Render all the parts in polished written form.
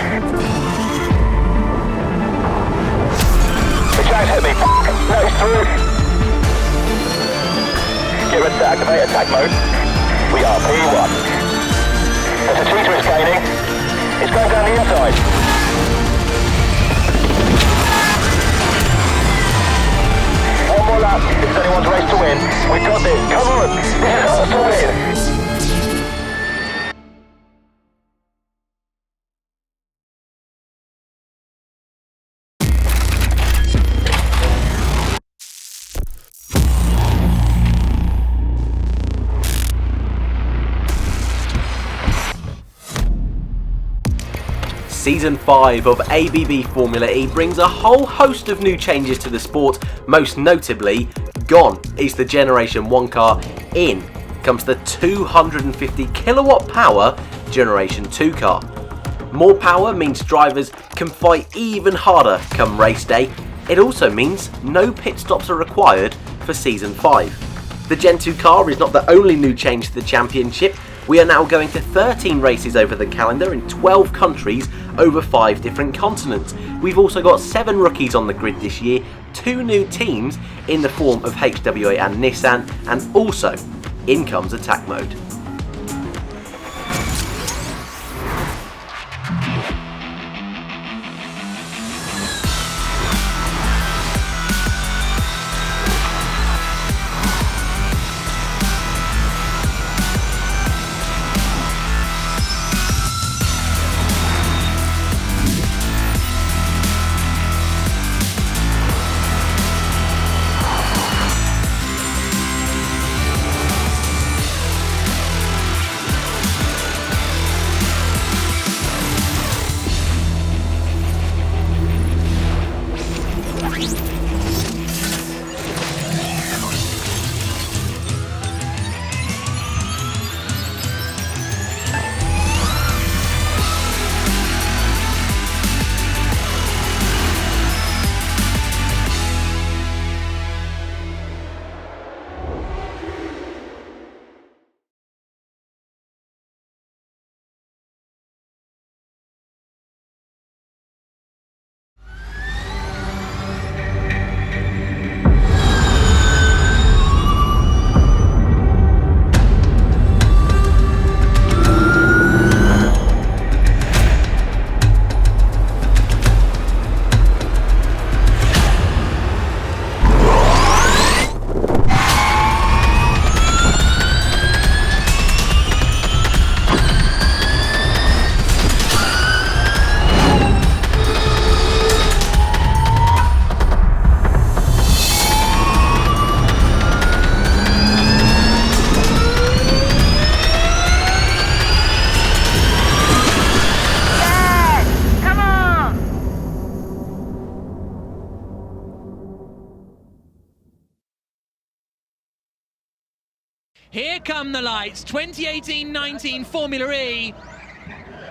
The jack's hit me. No, it's through. Get ready to activate attack mode. We are P1. There's a cheater is gaining. It's going down the inside. One more lap. This is anyone's race to win. We've got this. Come on. This is ours to win. Season 5 of ABB Formula E brings a whole host of new changes to the sport, most notably, gone is the Generation 1 car, in comes the 250 kilowatt power Generation 2 car. More power means drivers can fight even harder come race day. It also means no pit stops are required for Season 5. The Gen 2 car is not the only new change to the championship. We are now going to 13 races over the calendar in 12 countries over 5 different continents. We've also got 7 rookies on the grid this year, 2 new teams in the form of HWA and Nissan, and also in comes attack mode. Here come the lights. 2018-19 Formula E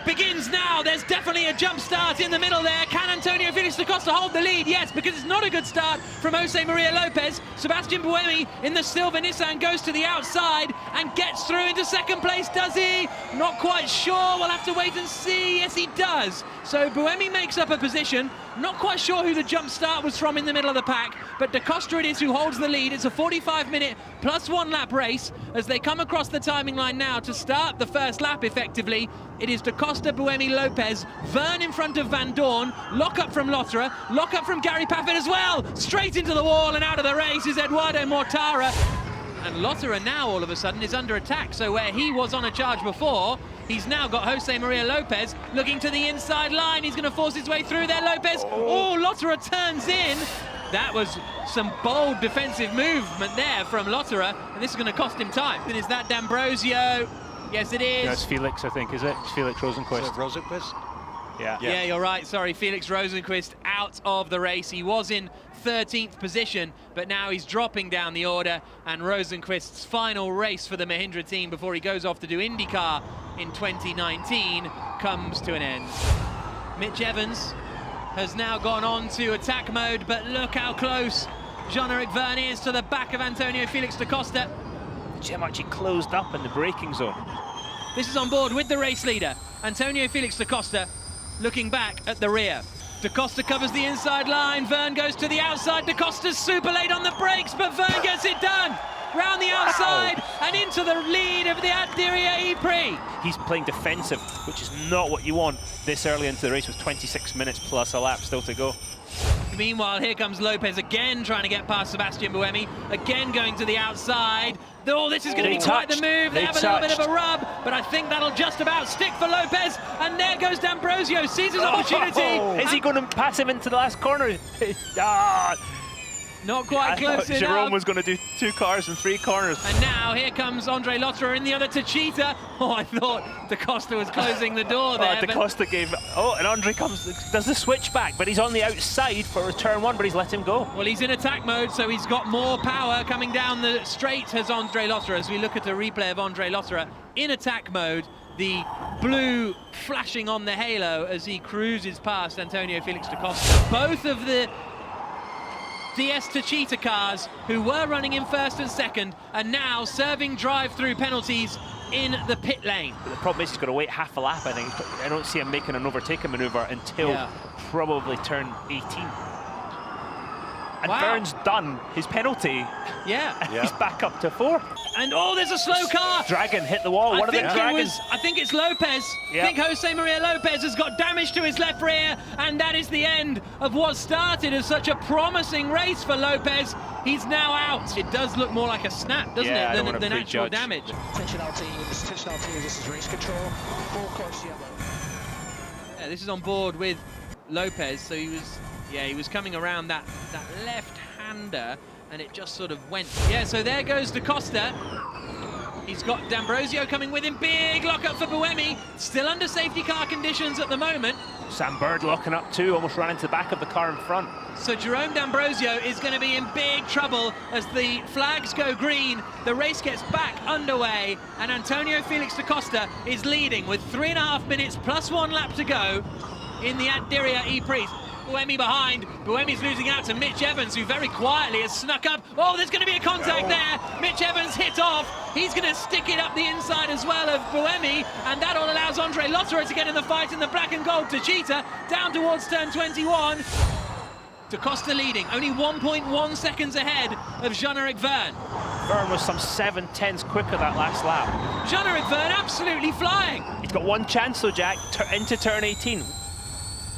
begins now. There's definitely a jump start in the middle there. Can Antonio Felix da Costa hold the lead? Yes, because it's not a good start from Jose Maria Lopez. Sebastian Buemi in the silver Nissan goes to the outside and gets through into second place. Does he? Not quite sure. We'll have to wait and see. Yes, he does. So Buemi makes up a position. Not quite sure who the jump start was from in the middle of the pack, but da Costa it is who holds the lead. It's a 45-minute plus 1 lap race as they come across the timing line now to start the first lap effectively. It is da Costa, Buemi, Lopez, Vern in front of Van Dorn, lock up from Lotterer, lock up from Gary Paffett as well. Straight into the wall and out of the race is Eduardo Mortara. And Lotterer now all of a sudden is under attack, so where he was on a charge before, he's now got Jose Maria Lopez looking to the inside line. He's going to force his way through there, Lopez. Oh, Lotterer turns in. That was some bold defensive movement there from Lotterer, and this is going to cost him time. And is that D'Ambrosio? Yes, it is. That's Felix, I think, is it? It's Felix Rosenquist. Rosenquist? Yeah, you're right. Sorry, Felix Rosenquist out of the race. He was in 13th position, but now he's dropping down the order, and Rosenquist's final race for the Mahindra team before he goes off to do IndyCar in 2019 comes to an end. Mitch Evans has now gone on to attack mode, but look how close Jean-Eric Verne is to the back of Antonio Felix da Costa. Gem actually closed up in the braking zone. This is on board with the race leader, Antonio Felix da Costa. looking back at the rear. Da Costa covers the inside line, Vern goes to the outside, Da Costa's super late on the brakes, but Vern gets it done! Round the outside and into the lead of the Diriyah E-Prix. He's playing defensive, which is not what you want this early into the race with 26 minutes plus a lap still to go. Meanwhile, here comes Lopez again trying to get past Sebastian Buemi, again going to the outside. Oh, this is going to be quite the move. They have a little bit of a rub, but I think that'll just about stick for Lopez. And there goes D'Ambrosio, sees his opportunity. Is he going to pass him into the last corner? Not quite close enough. Jerome was going to do 2 cars and 3 corners. And now here comes Andre Lotterer in the other Techeetah. Oh, I thought Da Costa was closing the door there. Da Costa gave. Oh, and Andre does the switch back, but he's on the outside for turn 1, but he's let him go. Well, he's in attack mode, so he's got more power coming down the straight as Andre Lotterer. As we look at a replay of Andre Lotterer in attack mode, the blue flashing on the halo as he cruises past Antonio Felix da Costa. Both of the DS Techeetah cars who were running in first and second are now serving drive-through penalties in the pit lane. But the problem is he's got to wait half a lap, I think. I don't see him making an overtaking maneuver until probably turn 18. And Vern's done his penalty. Yeah. He's back up to 4. And oh, there's a slow car. Dragon hit the wall. One of the dragons. I think it's Lopez. I think Jose Maria Lopez has got damage to his left rear, and that is the end of what started as such a promising race for Lopez. He's now out. It does look more like a snap, doesn't it, than actual damage. Attention LT, this is race control. Full course yellow. Yeah, this is on board with Lopez, so he was coming around that left-hander, and it just sort of went. Yeah, so there goes Da Costa. He's got D'Ambrosio coming with him. Big lock-up for Buemi. Still under safety car conditions at the moment. Sam Bird locking up too, almost ran into the back of the car in front. So Jerome D'Ambrosio is going to be in big trouble as the flags go green. The race gets back underway, and Antonio Felix da Costa is leading with 3.5 minutes plus 1 lap to go in the Diriyah E-Prix. Buemi behind. Buemi's losing out to Mitch Evans, who very quietly has snuck up. Oh, there's going to be a contact there. Mitch Evans hit off. He's going to stick it up the inside as well of Buemi, and that all allows Andre Lotterer to get in the fight in the black and gold Techeetah down towards turn 21. Da Costa leading, only 1.1 seconds ahead of Jean-Eric Vern. Vern was some 7/10ths quicker that last lap. Jean-Eric Vern absolutely flying. He's got one chance though, Jack, into turn 18.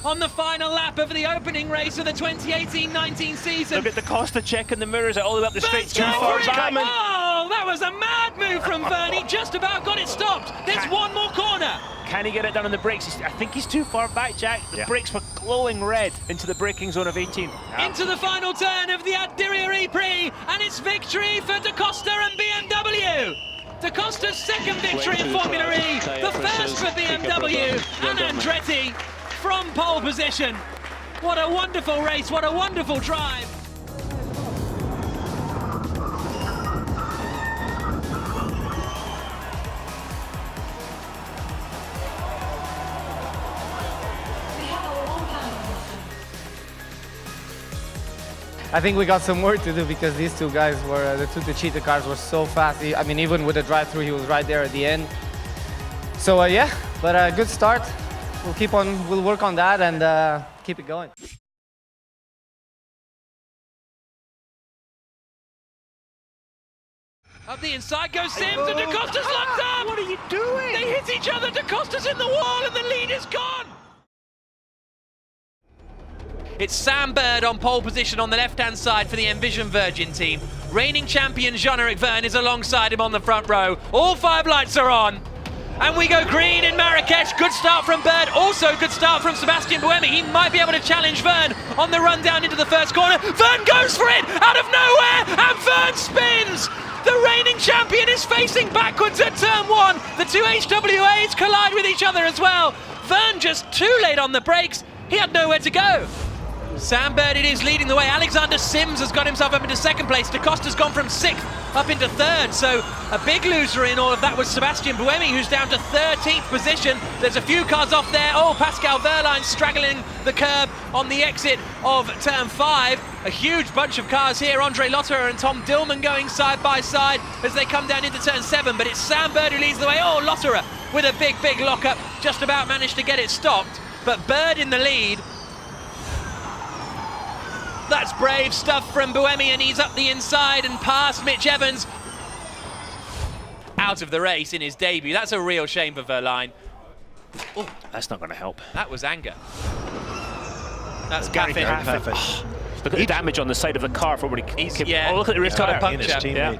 On the final lap of the opening race of the 2018-19 season. Look at Da Costa checking the mirrors all the way up the straight. Too far back. Oh, that was a mad move from Vern. He just about got it stopped. There's one more corner. Can he get it done on the brakes? I think he's too far back, Jack. The brakes were glowing red into the braking zone of 18. Into the final turn of the Diriyah E-Prix, and it's victory for Da Costa and BMW. Da Costa's second victory in Formula E, the first for BMW, and Andretti from pole position. What a wonderful race, what a wonderful drive. I think we got some work to do because these two guys were, the two Techeetah cars were so fast. I mean, even with the drive-through, he was right there at the end. So yeah, but a good start. We'll work on that and keep it going. Up the inside goes Sims, and Da Costa's locked up! What are you doing? They hit each other, Da Costa's in the wall, and the lead is gone! It's Sam Bird on pole position on the left-hand side for the Envision Virgin team. Reigning champion Jean-Eric Vern is alongside him on the front row. All 5 lights are on. And we go green in Marrakech. Good start from Bird. Also good start from Sebastian Buemi. He might be able to challenge Vern on the run down into the first corner. Vern goes for it out of nowhere, and Vern spins. The reigning champion is facing backwards at turn 1. The two HWAs collide with each other as well. Vern just too late on the brakes. He had nowhere to go. Sam Bird it is leading the way. Alexander Sims has got himself up into second place. Da Costa's gone from 6th up into 3rd. So a big loser in all of that was Sebastian Buemi, who's down to 13th position. There's a few cars off there. Oh, Pascal Wehrlein straggling the curb on the exit of turn 5. A huge bunch of cars here. Andre Lotterer and Tom Dillman going side by side as they come down into turn 7. But it's Sam Bird who leads the way. Oh, Lotterer with a big lockup. Just about managed to get it stopped. but Bird in the lead. That's brave stuff from Buemi, and he's up the inside and past Mitch Evans. Out of the race in his debut. That's a real shame for Verline. Oh, that's not going to help. That was anger. That's Gary Caffin. Oh, look at the damage on the side of the car from where he came. Yeah, oh, look at the he's got a puncture. puncture. Yeah.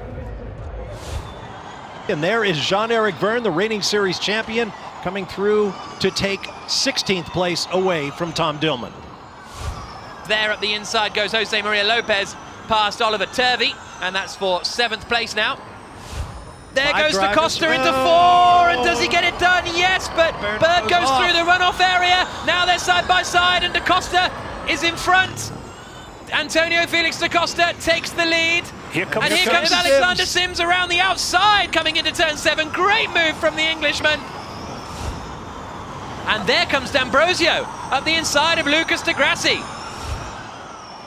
And there is Jean-Eric Vergne, the reigning series champion, coming through to take 16th place away from Tom Dillman. There at the inside goes Jose Maria Lopez past Oliver Turvey, and that's for 7th place now. There goes Da Costa into 4, and does he get it done? Yes, but Bird goes through the runoff area. Now they're side by side, and Da Costa is in front. Antonio Felix Da Costa takes the lead. Here comes Alexander Sims around the outside coming into turn 7. Great move from the Englishman. And there comes D'Ambrosio up the inside of Lucas Di Grassi.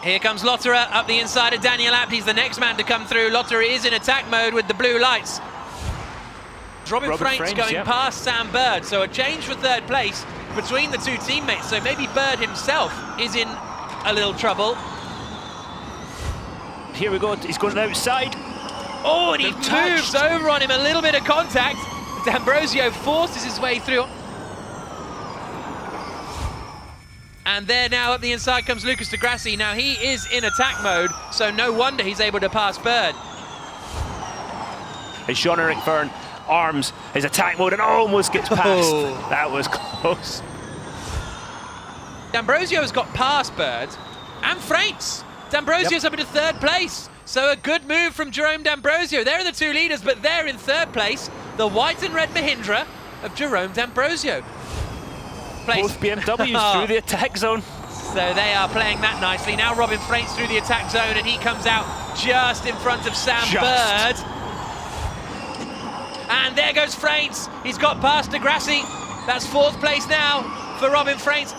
Here comes Lotterer up the inside of Daniel Abt. He's the next man to come through. Lotterer is in attack mode with the blue lights. Robin Fraintz going past Sam Bird, so a change for 3rd place between the two teammates. So maybe Bird himself is in a little trouble. Here we go, he's going outside. Oh, and he moves over on him, a little bit of contact. D'Ambrosio forces his way through. And there now up the inside comes Lucas Di Grassi. Now he is in attack mode, so no wonder he's able to pass Bird. As Jean-Eric Vergne arms his attack mode and almost gets past. That was close. D'Ambrosio has got past Bird and Fraintz. D'Ambrosio's up into 3rd place. So a good move from Jerome D'Ambrosio. They're the two leaders, but they're in 3rd place. The white and red Mahindra of Jerome D'Ambrosio. Both BMWs through the attack zone. So they are playing that nicely. Now Robin Fraintz through the attack zone, and he comes out just in front of Sam Bird. And there goes Fraintz. He's got past Di Grassi. That's 4th place now for Robin Fraintz.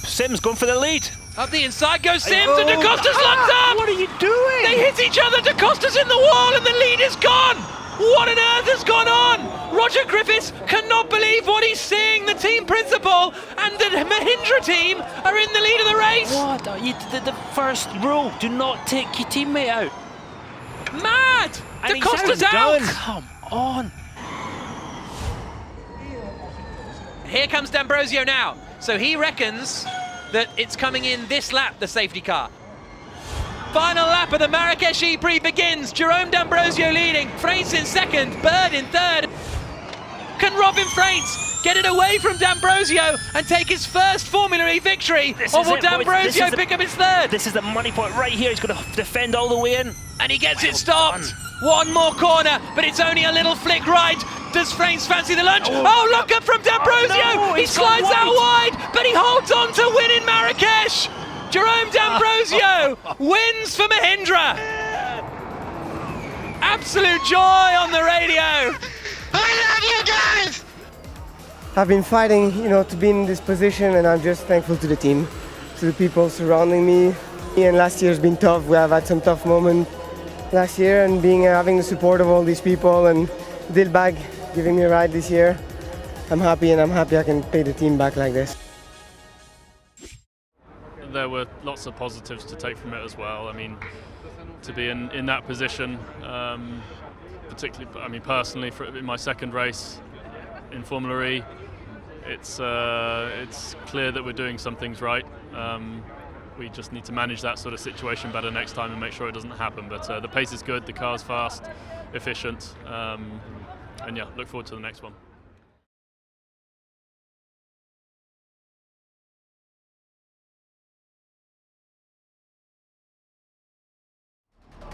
Sims going for the lead. Up the inside goes Sims, and Da Costa's locked up! What are you doing? They hit each other, Da Costa's in the wall, and the lead is gone! What on earth has gone on? Roger Griffiths cannot believe what he's seeing. The team principal and the Mahindra team are in the lead of the race. What? The first rule, do not take your teammate out. Mad! Da Costa's out! Come on. Here comes D'Ambrosio now. So he reckons that it's coming in this lap, the safety car. Final lap of the Marrakech E-Prix begins. Jerome D'Ambrosio leading, Fraintz in 2nd, Bird in 3rd. Can Robin Fraintz get it away from D'Ambrosio and take his first Formula E victory? Or will D'Ambrosio pick up his 3rd? This is the money point right here. He's going to defend all the way in. And he gets it stopped. One more corner, but it's only a little flick right. Does Fraintz fancy the lunge? Oh, look up from D'Ambrosio! He slides out wide, but he holds on to win in Marrakech. Jerome D'Ambrosio wins for Mahindra. Absolute joy on the radio. I love you guys! I've been fighting, to be in this position, and I'm just thankful to the team, to the people surrounding me. And last year's been tough. We have had some tough moments last year, and having the support of all these people and Dilbag giving me a ride this year, I'm happy, and I'm happy I can pay the team back like this. There were lots of positives to take from it as well. I mean, to be in that position, particularly, personally, in my 2nd race in Formula E, it's clear that we're doing some things right. We just need to manage that sort of situation better next time and make sure it doesn't happen. But the pace is good, the car's fast, efficient, and yeah, look forward to the next one.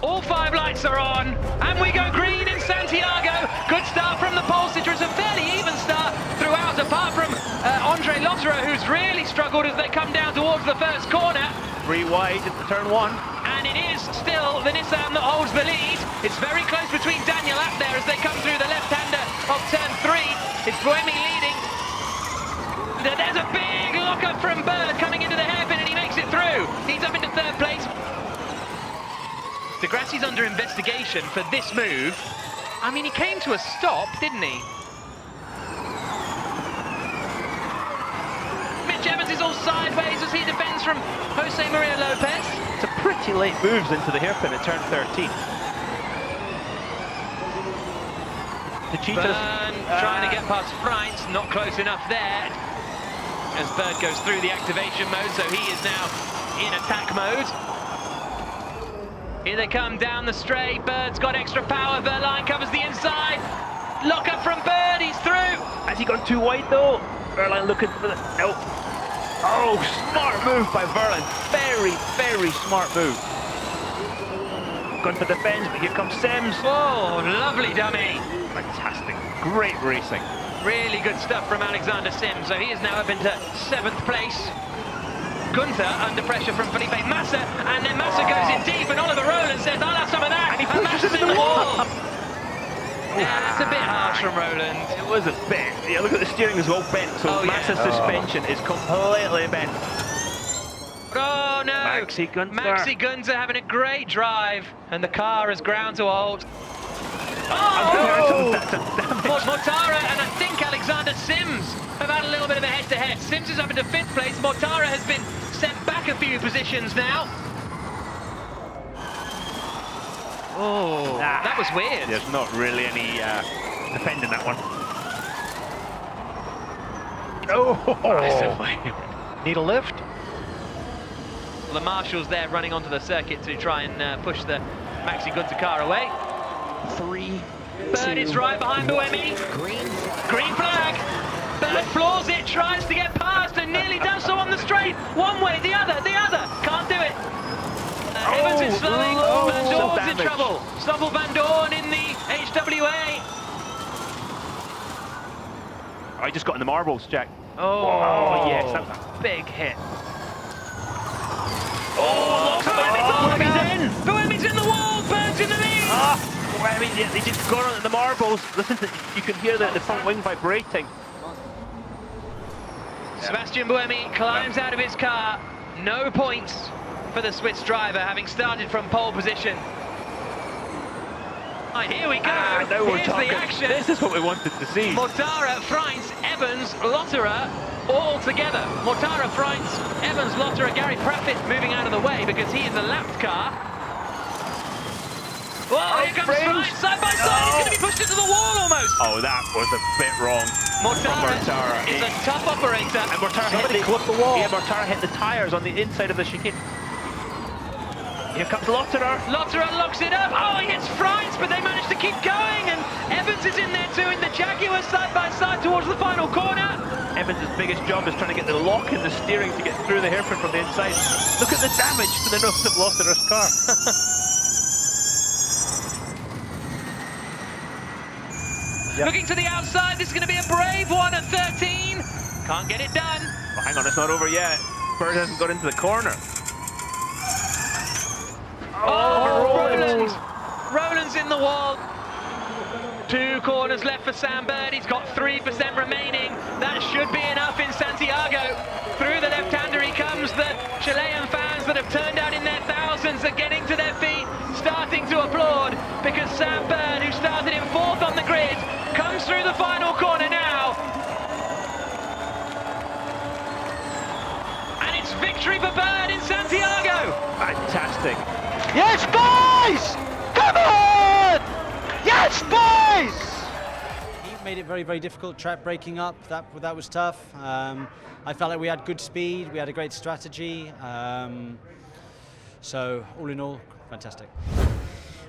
All 5 lights are on, and we go green in Santiago. Good start from the pole sitter. It's a fairly even start throughout, apart from Andre Lotterer, who's really struggled as they come down towards the first corner. 3 wide at the turn 1. And it is still the Nissan that holds the lead. It's very close between Daniel Abt there as they come through the left-hander of turn 3. It's Buemi leading. There's a big lock-up from Bird coming into the hairpin, and he makes it through. He's up into 3rd place. Di Grassi's under investigation for this move. I mean, he came to a stop, didn't he? is all sideways as he defends from Jose Maria Lopez. It's a pretty late moves into the hairpin at turn 13. The Cheetahs Bern trying to get past Freins, not close enough there. As Bird goes through the activation mode, so he is now in attack mode. Here they come down the straight. Bird's got extra power. Verline covers the inside. Lock up from Bird. He's through. Has he gone too wide though? Verline looking for the... No. Oh, smart move by Verline. Very, very smart move. Gone for defense, but here comes Sims. Oh, lovely dummy. Fantastic. Great racing. Really good stuff from Alexander Sims. So he is now up into 7th place. Gunther under pressure from Felipe Massa, and then Massa goes in deep, and Oliver Rowland says, I'll have some of that, and Massa's in the wall. Yeah, that's a bit harsh from Rowland. It was a bit. Yeah, look at the steering is all bent, so Massa's suspension is completely bent. Oh no! Maxi Gunther having a great drive, and the car has ground to a halt. Mortara and I think Alexander Sims have had a little bit of a head-to-head. Sims is up into 5th place. Mortara has been sent back a few positions now. Oh, that was weird. There's not really any defending that one. Oh! Need a lift? Well, the marshals there running onto the circuit to try and push the Maxi Gunther car away. 3, Bird is right behind Buemi. Green flag. Bird floors it, tries to get past and nearly does so on the straight. One way, the other. Can't do it. Evans is slowing. Van Doorn's in trouble. Stoffel Van Doorn in the HWA. I just got in the marbles, Jack. Oh, yes, that was a big hit. Buemi's in the wall. Bird's in the lead. Buemi, they just got on the marbles. Listen to, you can hear the front wing vibrating. Sebastian Buemi climbs out of his car. No points for the Swiss driver, having started from pole position. Here we go. Now we're talking. The action. This is what we wanted to see. Mortara, Freins, Evans, Lotterer, all together. Mortara, Freins, Evans, Lotterer, Gary Praffit moving out of the way because he is a lapped car. Whoa, here comes Freins, side by side. He's going to be pushed into the wall almost. Oh, that was a bit wrong. Mortara is a tough operator. And Mortara hit the wall. Yeah, Mortara hit the tyres on the inside of the chicane. Here comes Lotterer. Lotterer locks it up. Oh, he hits Freins, but they manage to keep going. And Evans is in there too in the Jaguar side by side towards the final corner. Evans' biggest job is trying to get the lock in the steering to get through the hairpin from the inside. Look at the damage to the nose of Lotterer's car. Looking to the outside, this is going to be a brave one at 13. Can't get it done. Well, hang on, it's not over yet. Bird hasn't got into the corner. Rowland's in the wall. 2 corners left for Sam Bird. He's got 3% remaining. That should be enough in Santiago. Through the left-hander he comes. The Chilean fans that have turned out in their thousands are getting to their feet, starting to applaud because Sam Bird, who started in 4th on the grid, comes through the final corner now. And it's victory for Bird in Santiago. Fantastic. Yes, boys! Come on! Yes, boys! He made it very, very difficult, track breaking up. That was tough. I felt like we had good speed, we had a great strategy. So, all in all, fantastic.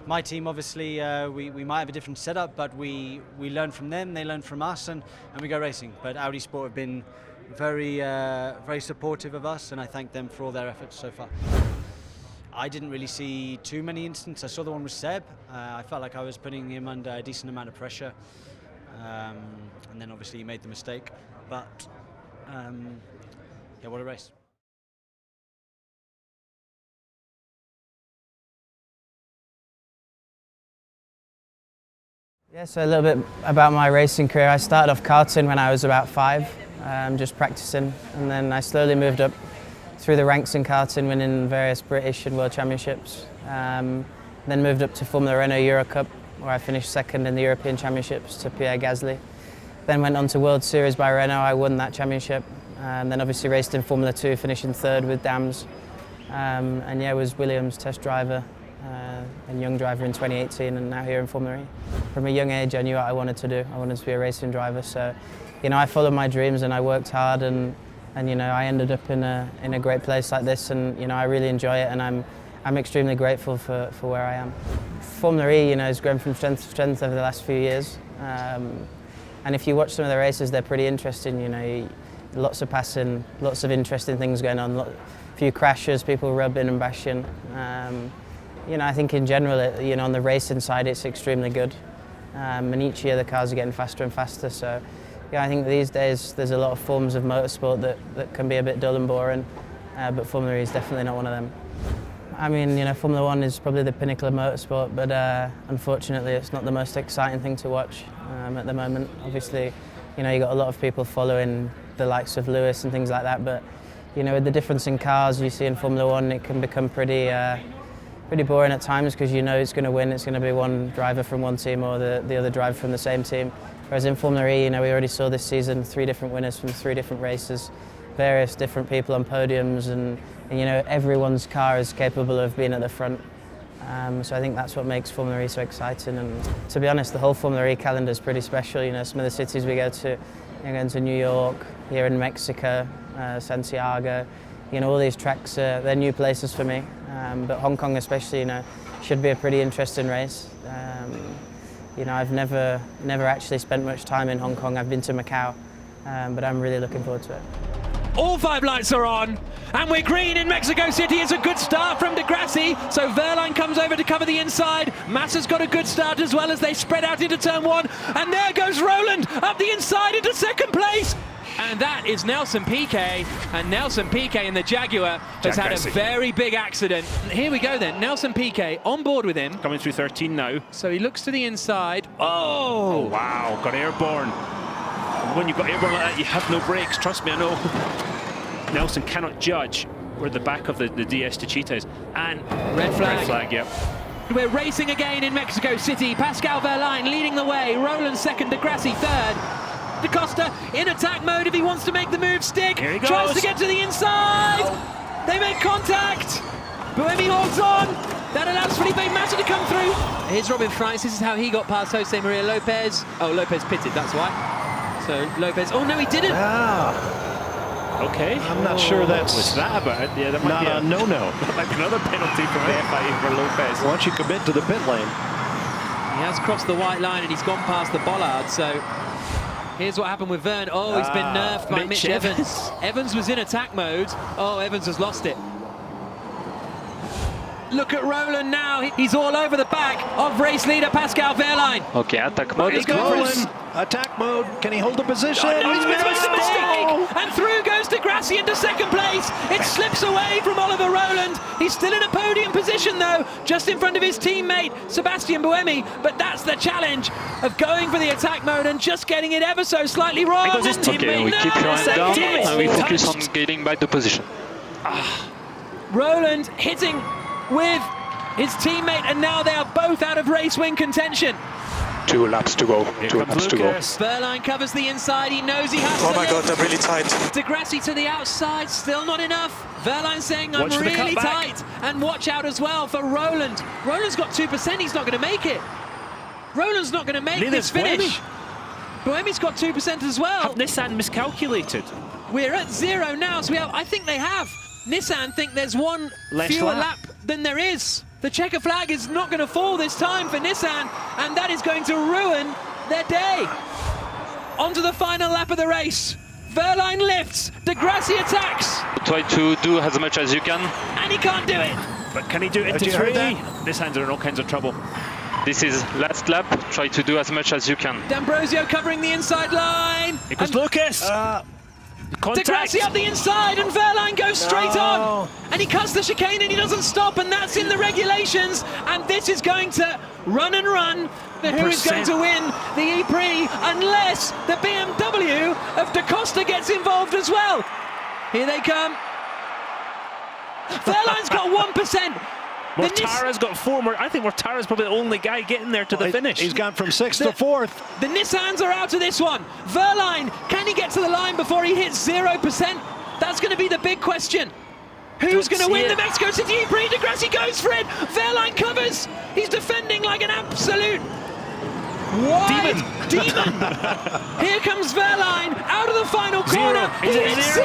My team, obviously, we might have a different setup, but we learn from them, they learn from us, and we go racing. But Audi Sport have been very, very supportive of us, and I thank them for all their efforts so far. I didn't really see too many incidents. I saw the one with Seb. I felt like I was putting him under a decent amount of pressure. And then obviously he made the mistake. But yeah, what a race. Yeah, so a little bit about my racing career. I started off karting when I was about 5, just practicing. And then I slowly moved up through the ranks in karting, winning various British and World Championships. Then moved up to Formula Renault Euro Cup, where I finished 2nd in the European Championships to Pierre Gasly. Then went on to World Series by Renault. I won that championship. And then obviously raced in Formula 2, finishing third with Dams. And yeah, was Williams test driver and young driver in 2018, and now here in Formula E. From a young age, I knew what I wanted to do. I wanted to be a racing driver. So, you know, I followed my dreams and I worked hard, and you know, I ended up in a great place like this, and you know, I really enjoy it, and I'm extremely grateful for where I am. Formula E, you know, has grown from strength to strength over the last few years. And if you watch some of the races, they're pretty interesting. You know, lots of passing, lots of interesting things going on. A few crashes, people rubbing and bashing. You know, I think in general, you know, on the racing side, it's extremely good. And each year the cars are getting faster and faster. So, yeah, I think these days there's a lot of forms of motorsport that can be a bit dull and boring, but Formula E is definitely not one of them. I mean, you know, Formula 1 is probably the pinnacle of motorsport, but unfortunately it's not the most exciting thing to watch at the moment. Obviously, you know, you've got a lot of people following the likes of Lewis and things like that, but, you know, with the difference in cars you see in Formula 1, it can become pretty boring at times, because you know it's going to win. It's going to be one driver from one team or the other driver from the same team. Whereas in Formula E, you know, we already saw this season 3 different winners from 3 different races, various different people on podiums, and you know, everyone's car is capable of being at the front. So I think that's what makes Formula E so exciting. And to be honest, the whole Formula E calendar is pretty special. You know, some of the cities we go to, you know, going to New York, here in Mexico, Santiago, you know, all these tracks, they're new places for me. But Hong Kong especially, you know, should be a pretty interesting race. You know, I've never actually spent much time in Hong Kong. I've been to Macau, but I'm really looking forward to it. All 5 lights are on, and we're green in Mexico City. It's a good start from Degrassi, so Wehrlein comes over to cover the inside. Massa's got a good start as well as they spread out into turn 1, and there goes Roland up the inside into second place. And that is Nelson Piquet, and Nelson Piquet in the Jaguar has had a very big accident. Here we go then, Nelson Piquet on board with him. Coming through 13 now. So he looks to the inside. Oh wow, got airborne. When you've got airborne like that, you have no brakes, trust me, I know. Nelson cannot judge where the back of the DS Techeetah is. And red flag. Red flag, yep. We're racing again in Mexico City. Pascal Wehrlein leading the way, Roland second, Degrassi third. Da Costa in attack mode if he wants to make the move stick. Here he goes. Tries to get to the inside. They make contact. Buemi holds on. That allows Felipe Massa to come through. Here's Robin Fries. This is how he got past Jose Maria Lopez. Oh, Lopez pitted, that's why. So Lopez, oh no, he didn't. Okay. I'm not sure that's what's that about. Yeah, that might not be a no-no. Like another penalty from the FIA for Lopez. Once you commit to the pit lane. He has crossed the white line and he's gone past the bollard, so here's what happened with Verne. Oh, he's been nerfed by Mitch Evans. Evans was in attack mode. Oh, Evans has lost it. Look at Roland now. He's all over the back of race leader Pascal Wehrlein. Okay, attack mode. He's going attack mode. Can he hold the position? Oh, no, he's made a mistake. And through goes Degrassi into second place. It slips away from Oliver Roland. He's still in a podium position though, just in front of his teammate Sebastian Buemi. But that's the challenge of going for the attack mode and just getting it ever so slightly wrong. Because his teammate, we keep your hand down and we focus on getting back the position. Roland hitting with his teammate, and now they are both out of race win contention. 2 laps to go. Here 2 comes laps to go. Wehrlein covers the inside. He knows he has to. Oh my God, I'm really tight. Degrassi to the outside, still not enough. Wehrlein saying, I'm Watch for the really cutback. tight. And watch out as well for Roland. Roland's got 2%, he's not going to make it. Roland's not going to make this finish. Buemi's got 2% as well. Have Nissan miscalculated? We're at 0 now, so I think they have. Nissan think there's one fewer lap than there is. The checker flag is not going to fall this time for Nissan, and that is going to ruin their day. Onto the final lap of the race. Wehrlein lifts, Degrassi attacks. Try to do as much as you can. And he can't do it. But can he do it into 3? Nissan's are in all kinds of trouble. This is last lap. Try to do as much as you can. D'Ambrosio covering the inside line. Here goes Lucas. Degrassi up the inside, and Wehrlein goes straight on. And he cuts the chicane and he doesn't stop, and that's in the regulations. And this is going to run and run. Who is going to win the E-Prix unless the BMW of Da Costa gets involved as well. Here they come. Wehrlein's got 1%. Mortara's got 4 more. I think Mortara's probably the only guy getting there to the finish. He's gone from 6th to 4th. The Nissans are out of this one. Verline, can he get to the line before he hits 0%? That's going to be the big question. Who's going to win the Mexico City E-Prix? De Grassi goes for it. Verline covers. He's defending like an absolute demon. Here comes Verline out of the final corner. He hits 0.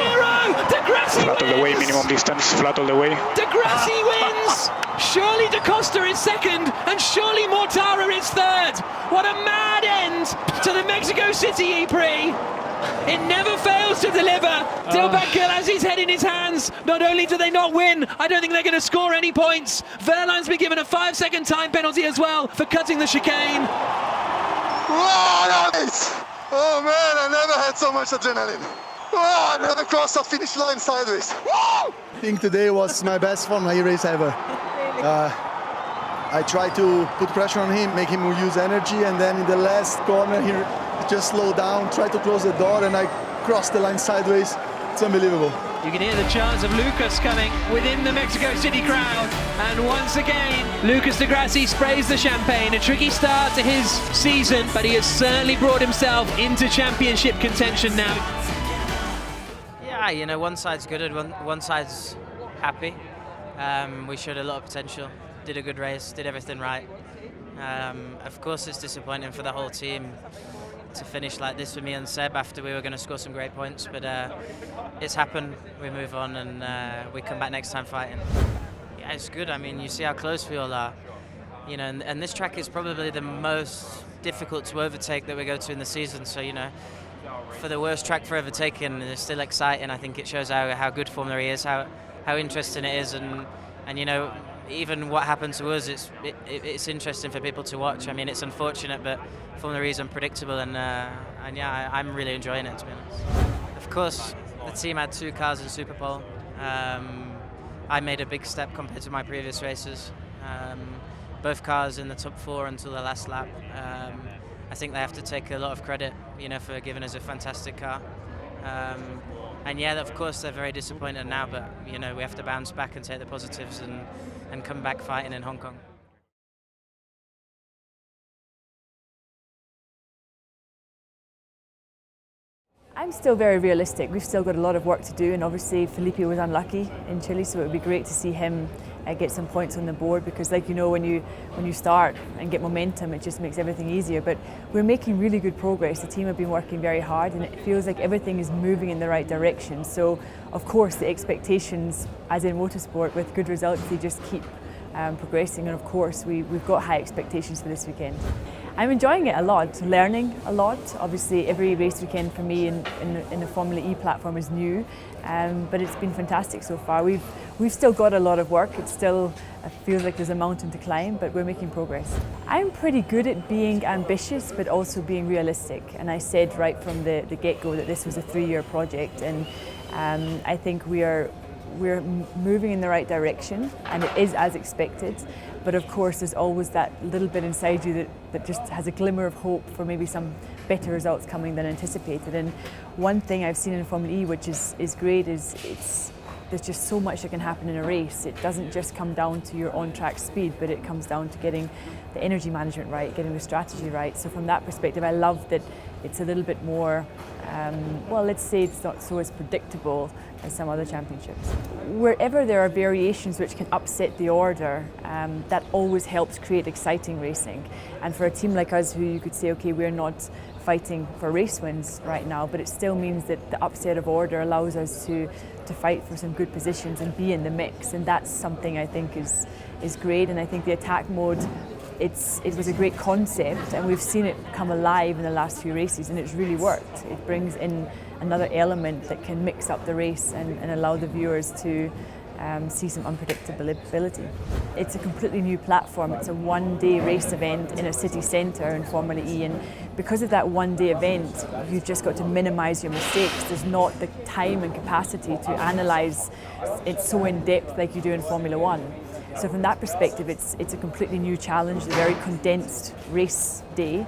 De Grassi wins. Flat all the way, minimum distance, flat all the way. De Grassi wins. Surely Da Costa is second, and surely Mortara is third. What a mad end to the Mexico City E-Prix. It never fails to deliver. Dilbekir has his head in his hands. Not only do they not win, I don't think they're going to score any points. Verline's been given a 5-second time penalty as well for cutting the chicane. Wow, nice! Oh man, I never had so much adrenaline. Wow, I never crossed the finish line sideways. Woo! I think today was my best Formula E race ever. I tried to put pressure on him, make him use energy, and then in the last corner he just slowed down, tried to close the door, and I crossed the line sideways. It's unbelievable. You can hear the chants of Lucas coming within the Mexico City crowd. And once again, Lucas de Grassi sprays the champagne. A tricky start to his season, but he has certainly brought himself into championship contention now. Yeah, you know, one side's good and one side's happy. We showed a lot of potential, did a good race, did everything right. Of course it's disappointing for the whole team to finish like this for me and Seb after we were going to score some great points, but it's happened, we move on, and we come back next time fighting. Yeah, it's good. I mean, you see how close we all are, you know, and this track is probably the most difficult to overtake that we go to in the season, so, you know, for the worst track for overtaking, it's still exciting. I think it shows how good Formula E is, how interesting it is, and you know, even what happened to us, it's interesting for people to watch. I mean, it's unfortunate, but Formula E is unpredictable, and yeah, I'm really enjoying it, to be honest. Of course, the team had 2 cars in Super Pole. I made a big step compared to my previous races. Both cars in the top 4 until the last lap. I think they have to take a lot of credit, you know, for giving us a fantastic car. And yeah, of course they're very disappointed now, but you know, we have to bounce back and take the positives and come back fighting in Hong Kong. I'm still very realistic. We've still got a lot of work to do, and obviously Felipe was unlucky in Chile, so it would be great to see him get some points on the board, because, like, you know, when you start and get momentum, it just makes everything easier. But we're making really good progress. The team have been working very hard, and it feels like everything is moving in the right direction. So, of course, the expectations, as in motorsport, with good results, they just keep progressing. And of course, we've got high expectations for this weekend. I'm enjoying it a lot, learning a lot. Obviously, every race weekend for me in the Formula E platform is new, but it's been fantastic so far. We've still got a lot of work. It still feels like there's a mountain to climb, but we're making progress. I'm pretty good at being ambitious, but also being realistic. And I said right from the get-go that this was a 3-year project, and I think we're moving in the right direction, and it is as expected. But of course, there's always that little bit inside you that just has a glimmer of hope for maybe some better results coming than anticipated. And one thing I've seen in Formula E, which is great, is there's just so much that can happen in a race. It doesn't just come down to your on-track speed, but it comes down to getting the energy management right, getting the strategy right. So from that perspective, I love that it's a little bit more, well, let's say it's not so as predictable as some other championships. Wherever there are variations which can upset the order, that always helps create exciting racing. And for a team like us, who you could say, okay, we're not fighting for race wins right now, but it still means that the upset of order allows us to fight for some good positions and be in the mix. And that's something I think is great. And I think the attack mode, it was a great concept, and we've seen it come alive in the last few races, and it's really worked. It brings in another element that can mix up the race and allow the viewers to see some unpredictability. It's a completely new platform. It's a one-day race event in a city centre in Formula E, and because of that one-day event, you've just got to minimise your mistakes. There's not the time and capacity to analyse it so in depth like you do in Formula One. So from that perspective, it's a completely new challenge, a very condensed race day.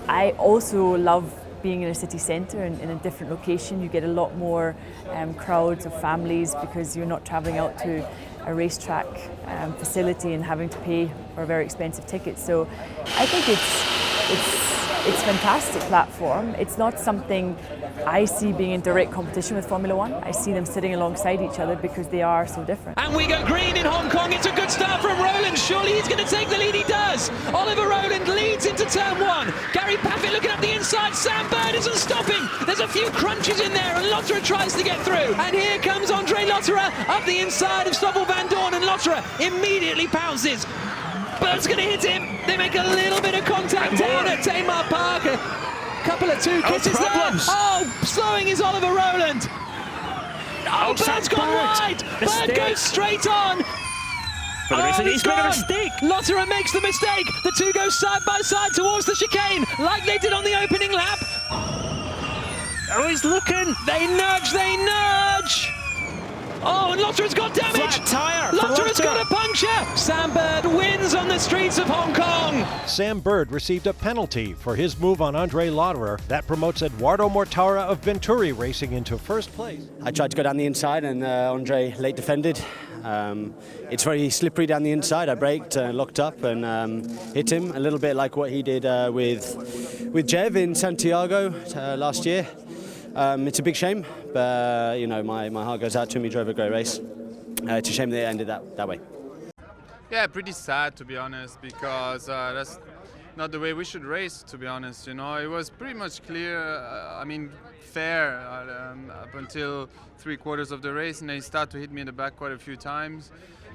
I also love being in a city centre and in a different location. You get a lot more crowds of families because you're not travelling out to racetrack facility and having to pay for a very expensive ticket. So I think it's a fantastic platform. It's not something I see being in direct competition with Formula One. I see them sitting alongside each other because they are so different. And we go green in Hong Kong. It's a good start from Rowland. Surely he's going to take the lead. He does. Oliver Rowland leads into turn 1. Gary Paffett looking up the inside. Sam Bird isn't stopping. There's a few crunches in there and Lotterer tries to get through. And here comes Andre Lotterer up the inside of Stoffel Van Dorn, and Lotterer immediately pounces. Bird's going to hit him. They make a little bit of contact down at Tamar Park. A couple of two kisses there. Oh, slowing is Oliver Rowland. Oh, Bird's gone wide. Bird goes straight on. He's made a mistake. Lotterer makes the mistake. The two go side by side towards the chicane, like they did on the opening lap. Oh, he's looking. They nudge. Oh, and Lotterer's got damage! Flat tire! Lotterer's got a puncture! Sam Bird wins on the streets of Hong Kong! Sam Bird received a penalty for his move on Andre Lotterer. That promotes Eduardo Mortara of Venturi Racing into first place. I tried to go down the inside and Andre late defended. It's very slippery down the inside. I braked, locked up and hit him a little bit like what he did with Jev in Santiago last year. It's a big shame, but you know, my heart goes out to him. He drove a great race. It's a shame that it ended that way. Yeah, pretty sad to be honest, because that's not the way we should race, to be honest. You know, it was pretty much clear. I mean, fair up until 3/4 of the race, and then he started to hit me in the back quite a few times.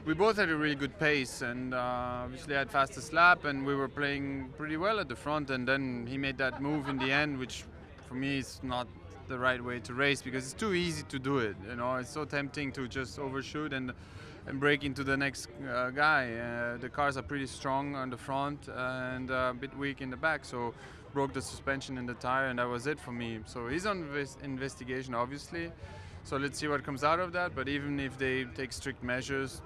We both had a really good pace, and obviously I had fastest lap, and we were playing pretty well at the front. And then he made that move in the end, which for me is not the right way to race, because it's too easy to do it. You know, it's so tempting to just overshoot and break into the next guy. The cars are pretty strong on the front and a bit weak in the back, so broke the suspension in the tire, and that was it for me. So he's on investigation, obviously. So let's see what comes out of that. But even if they take strict measures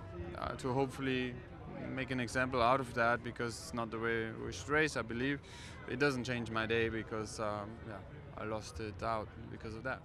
to hopefully make an example out of that, because it's not the way we should race, I believe, it doesn't change my day, because yeah, I lost it out because of that.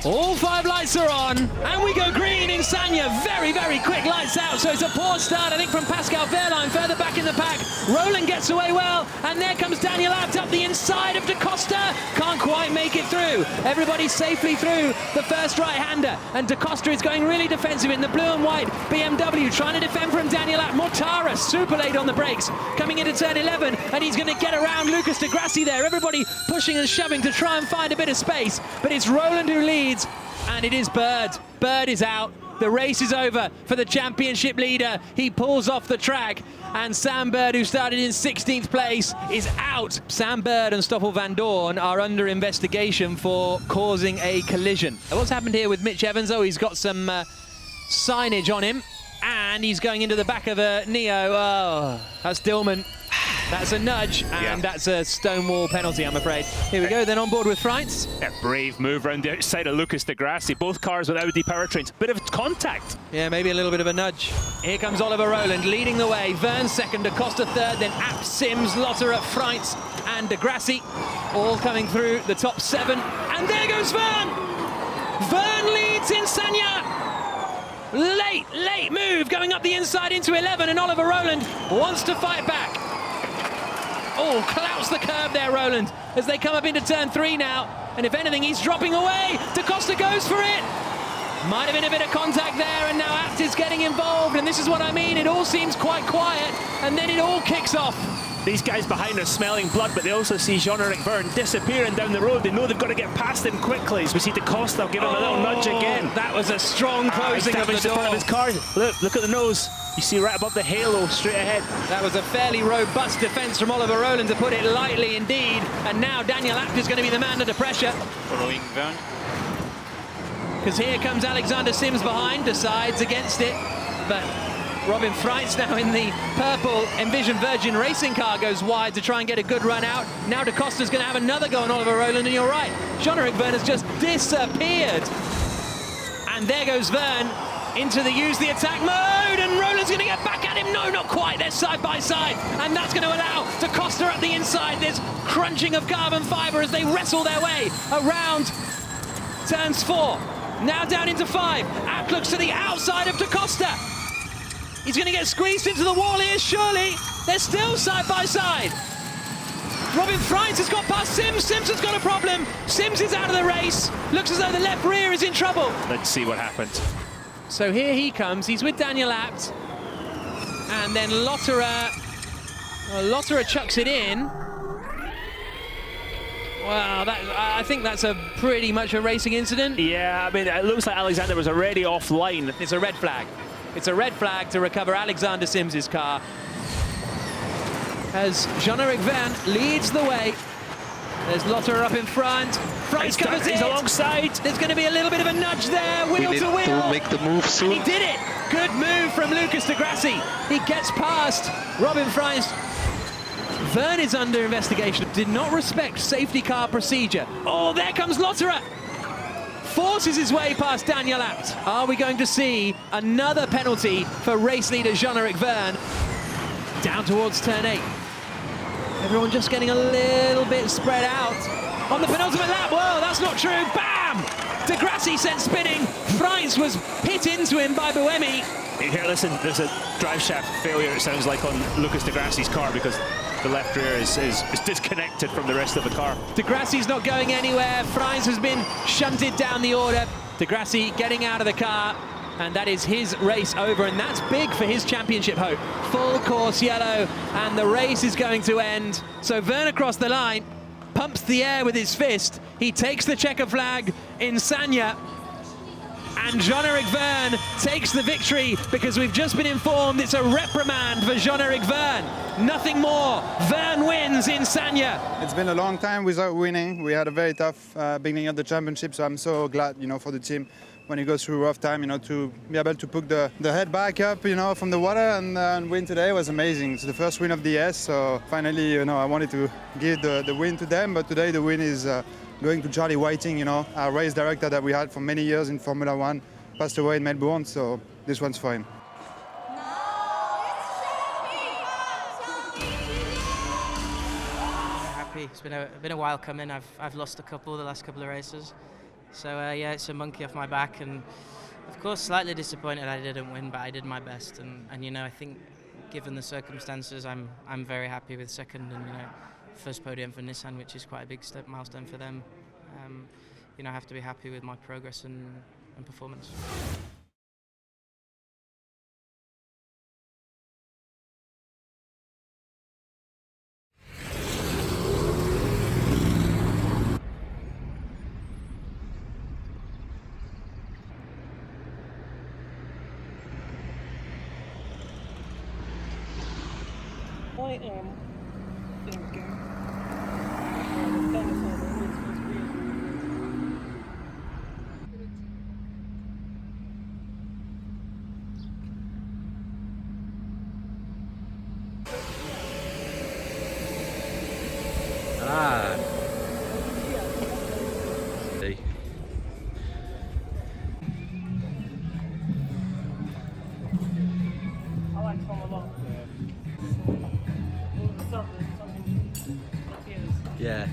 All 5 lights are on, and we go green in Sanya. Very, very quick lights out, so it's a poor start, I think, from Pascal Wehrlein, further back in the pack. Rowland gets away well, and there comes Daniel Abt up the inside of Da Costa. Can't quite make it through. Everybody safely through the first right-hander, and Da Costa is going really defensive in the blue and white BMW, trying to defend from Daniel Abt. Mortara, super late on the brakes, coming into turn 11, and he's going to get around Lucas de Grassi there. Everybody pushing and shoving to try and find a bit of space, but it's Rowland who leads. And it is Bird. Bird is out. The race is over for the championship leader. He pulls off the track, and Sam Bird, who started in 16th place, is out. Sam Bird and Stoffel Van Dorn are under investigation for causing a collision. What's happened here with Mitch Evans? Oh, he's got some signage on him, and he's going into the back of a Neo. Oh, that's Dillman. That's a nudge, and that's a stonewall penalty, I'm afraid. Here we go, then on board with Freitz. A brave move around the outside of Lucas de Grassi. Both cars with Audi powertrains. Bit of contact. Yeah, maybe a little bit of a nudge. Here comes Oliver Rowland leading the way. Verne second, Da Costa third, then Abt, Sims, Lotterer, Freitz, and de Grassi, all coming through the top 7. And there goes Verne! Verne leads in Sanya. Late move going up the inside into 11, and Oliver Rowland wants to fight back. Oh, clouts the curb there, Rowland, as they come up into turn 3 now. And if anything, he's dropping away. Da Costa goes for it. Might have been a bit of contact there, and now Abt is getting involved. And this is what I mean. It all seems quite quiet, and then it all kicks off. These guys behind are smelling blood, but they also see Jean-Eric Verne disappearing down the road. They know they've got to get past him quickly. As we see Da Costa give him a little nudge again. That was a strong closing of the door. Front of his car. Look at the nose. You see right above the halo straight ahead. That was a fairly robust defence from Oliver Rowland, to put it lightly indeed. And now Daniel Abt is going to be the man under pressure. Following Verne. Because here comes Alexander Sims behind, decides against it. But Robin Freitz, now in the purple Envision Virgin racing car, goes wide to try and get a good run out. Now Da Costa's going to have another go on Oliver Rowland, and you're right. Jean-Eric Verne has just disappeared. And there goes Verne. into the use the attack mode, and Roland's going to get back at him. No, not quite. They're side by side, and that's going to allow Da Costa at the inside. There's crunching of carbon fibre as they wrestle their way around turns 4. Now down into 5. Abt looks to the outside of Da Costa. He's going to get squeezed into the wall here, surely. They're still side by side. Robin Freins has got past Sims. Sims has got a problem. Sims is out of the race. Looks as though the left rear is in trouble. Let's see what happened. So here he comes. He's with Daniel Abt. And then Lotterer chucks it in. Wow, I think that's a pretty much a racing incident. Yeah, I mean, it looks like Alexander was already offline. It's a red flag. It's a red flag to recover Alexander Sims's car. As Jean-Eric Verne leads the way. There's Lotterer up in front. Freins covers it. He's alongside. There's going to be a little bit of a nudge there. Wheel We need to wheel. to make the move soon. And he did it. Good move from Lucas de Grassi. He gets past Robin Freins. Verne is under investigation. Did not respect safety car procedure. Oh, there comes Lotterer. Forces his way past Daniel Abt. Are we going to see another penalty for race leader Jean-Eric Verne? Down towards turn 8. Everyone just getting a little bit spread out. On the penultimate lap, whoa, that's not true. Bam! De Grassi sent spinning. Freins was hit into him by Buemi. Here, listen, there's a drive shaft failure, it sounds like, on Lucas de Grassi's car because the left rear is disconnected from the rest of the car. De Grassi's not going anywhere. Freins has been shunted down the order. De Grassi getting out of the car, and that is his race over, and that's big for his championship hope. Full course yellow, and the race is going to end. So Verne across the line, pumps the air with his fist. He takes the checker flag in Sanya, and Jean-Eric Verne takes the victory because we've just been informed it's a reprimand for Jean-Eric Verne. Nothing more. Verne wins in Sanya. It's been a long time without winning. We had a very tough beginning of the championship, so I'm so glad, for the team when it goes through a rough time, to be able to put the head back up, from the water and win today was amazing. It's the first win of the S, so finally, I wanted to give the win to them, but today the win is going to Charlie Whiting, our race director that we had for many years in Formula 1, passed away in Melbourne, so this one's for him. Happy. It's been a while coming. I've lost a couple the last couple of races, so yeah, it's a monkey off my back, and of course slightly disappointed I didn't win, but I did my best, and I think given the circumstances, I'm very happy with second and first podium for Nissan, which is quite a big milestone for them. I have to be happy with my progress and performance. I am thinking. I like Tom a lot. Yeah.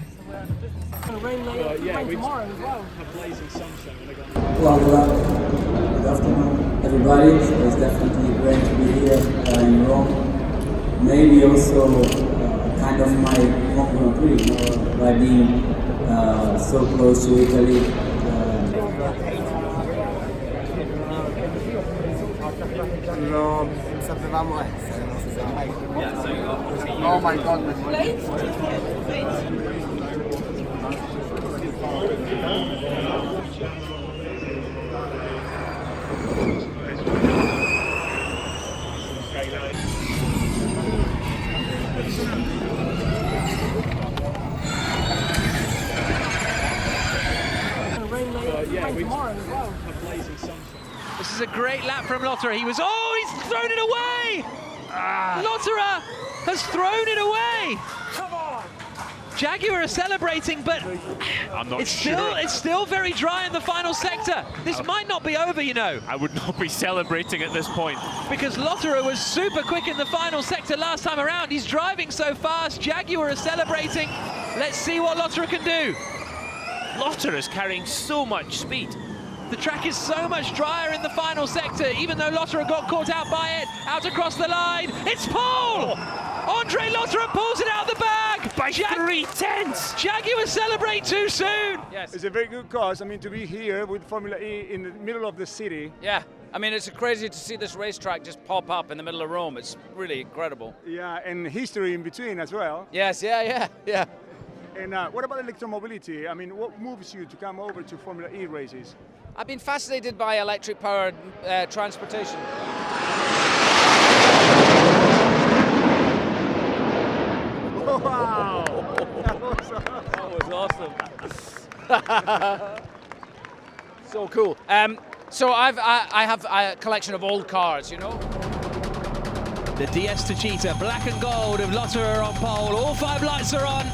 It's going to rain later, rain tomorrow as well. A blazing sunshine when they got Well, good afternoon, everybody. It's definitely great to be here in Rome. Maybe also kind of my home country, by being so close to Italy. Non sapevamo essere, non si sa mai. Oh my god. This is a great lap from Lotterer. He's thrown it away! Lotterer has thrown it away! Come on! Jaguar are celebrating, but I'm not it's sure. It's still very dry in the final sector. This might not be over, you know. I would not be celebrating at this point. Because Lotterer was super quick in the final sector last time around. He's driving so fast. Jaguar are celebrating. Let's see what Lotterer can do. Lotterer is carrying so much speed. The track is so much drier in the final sector, even though Lotterer got caught out by it. Out across the line. It's Paul! Andre Lotterer pulls it out of the bag! By 3/10! Jaguar celebrate too soon! Yes. It's a very good cause, I mean, to be here with Formula E in the middle of the city. Yeah, I mean, it's crazy to see this racetrack just pop up in the middle of Rome. It's really incredible. Yeah, and history in between as well. Yes, yeah. And what about electromobility? I mean, what moves you to come over to Formula E races? I've been fascinated by electric-powered transportation. Wow! That was awesome. So cool. So I have a collection of old cars, you know. The DS Techeetah, black and gold of Lotterer on pole. All 5 lights are on.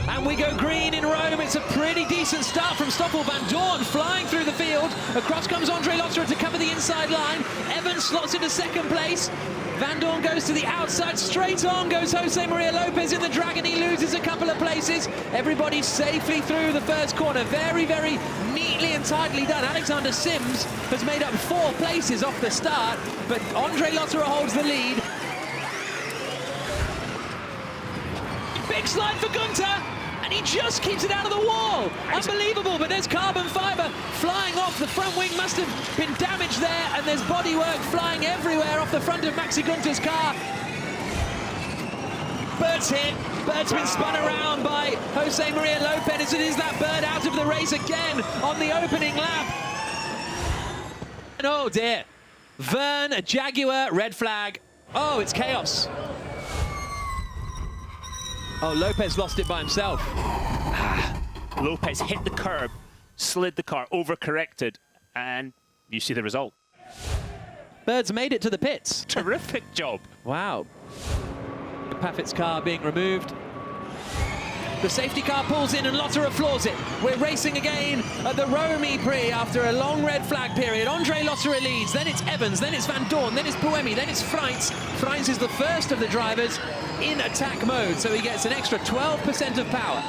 And we go green in Rome. It's a pretty decent start from Stoffel Van Dorn flying through the field. Across comes Andre Lotterer to cover the inside line. Evans slots into second place. Van Dorn goes to the outside. Straight on goes Jose Maria Lopez in the Dragon. He loses a couple of places. Everybody safely through the first corner. Very, very neatly and tightly done. Alexander Sims has made up 4 places off the start, but Andre Lotterer holds the lead. Big slide for Gunther, and he just keeps it out of the wall. Unbelievable, but there's carbon fibre flying off. The front wing must have been damaged there, and there's bodywork flying everywhere off the front of Maxi Gunther's car. Bert's hit. Bert's been spun around by Jose Maria Lopez. It is that Bert out of the race again on the opening lap. And oh dear. Vern, a Jaguar, red flag. Oh, it's chaos. Oh, Lopez lost it by himself. Lopez hit the curb, slid the car, overcorrected, and you see the result. Bird's made it to the pits. Terrific job. Wow. Paffett's car being removed. The safety car pulls in and Lotterer floors it. We're racing again at the Rome E-Prix after a long red flag period. Andre Lotterer leads, then it's Evans, then it's Van Dorn, then it's Buemi, then it's Freins. Freins is the first of the drivers in attack mode, so he gets an extra 12% of power.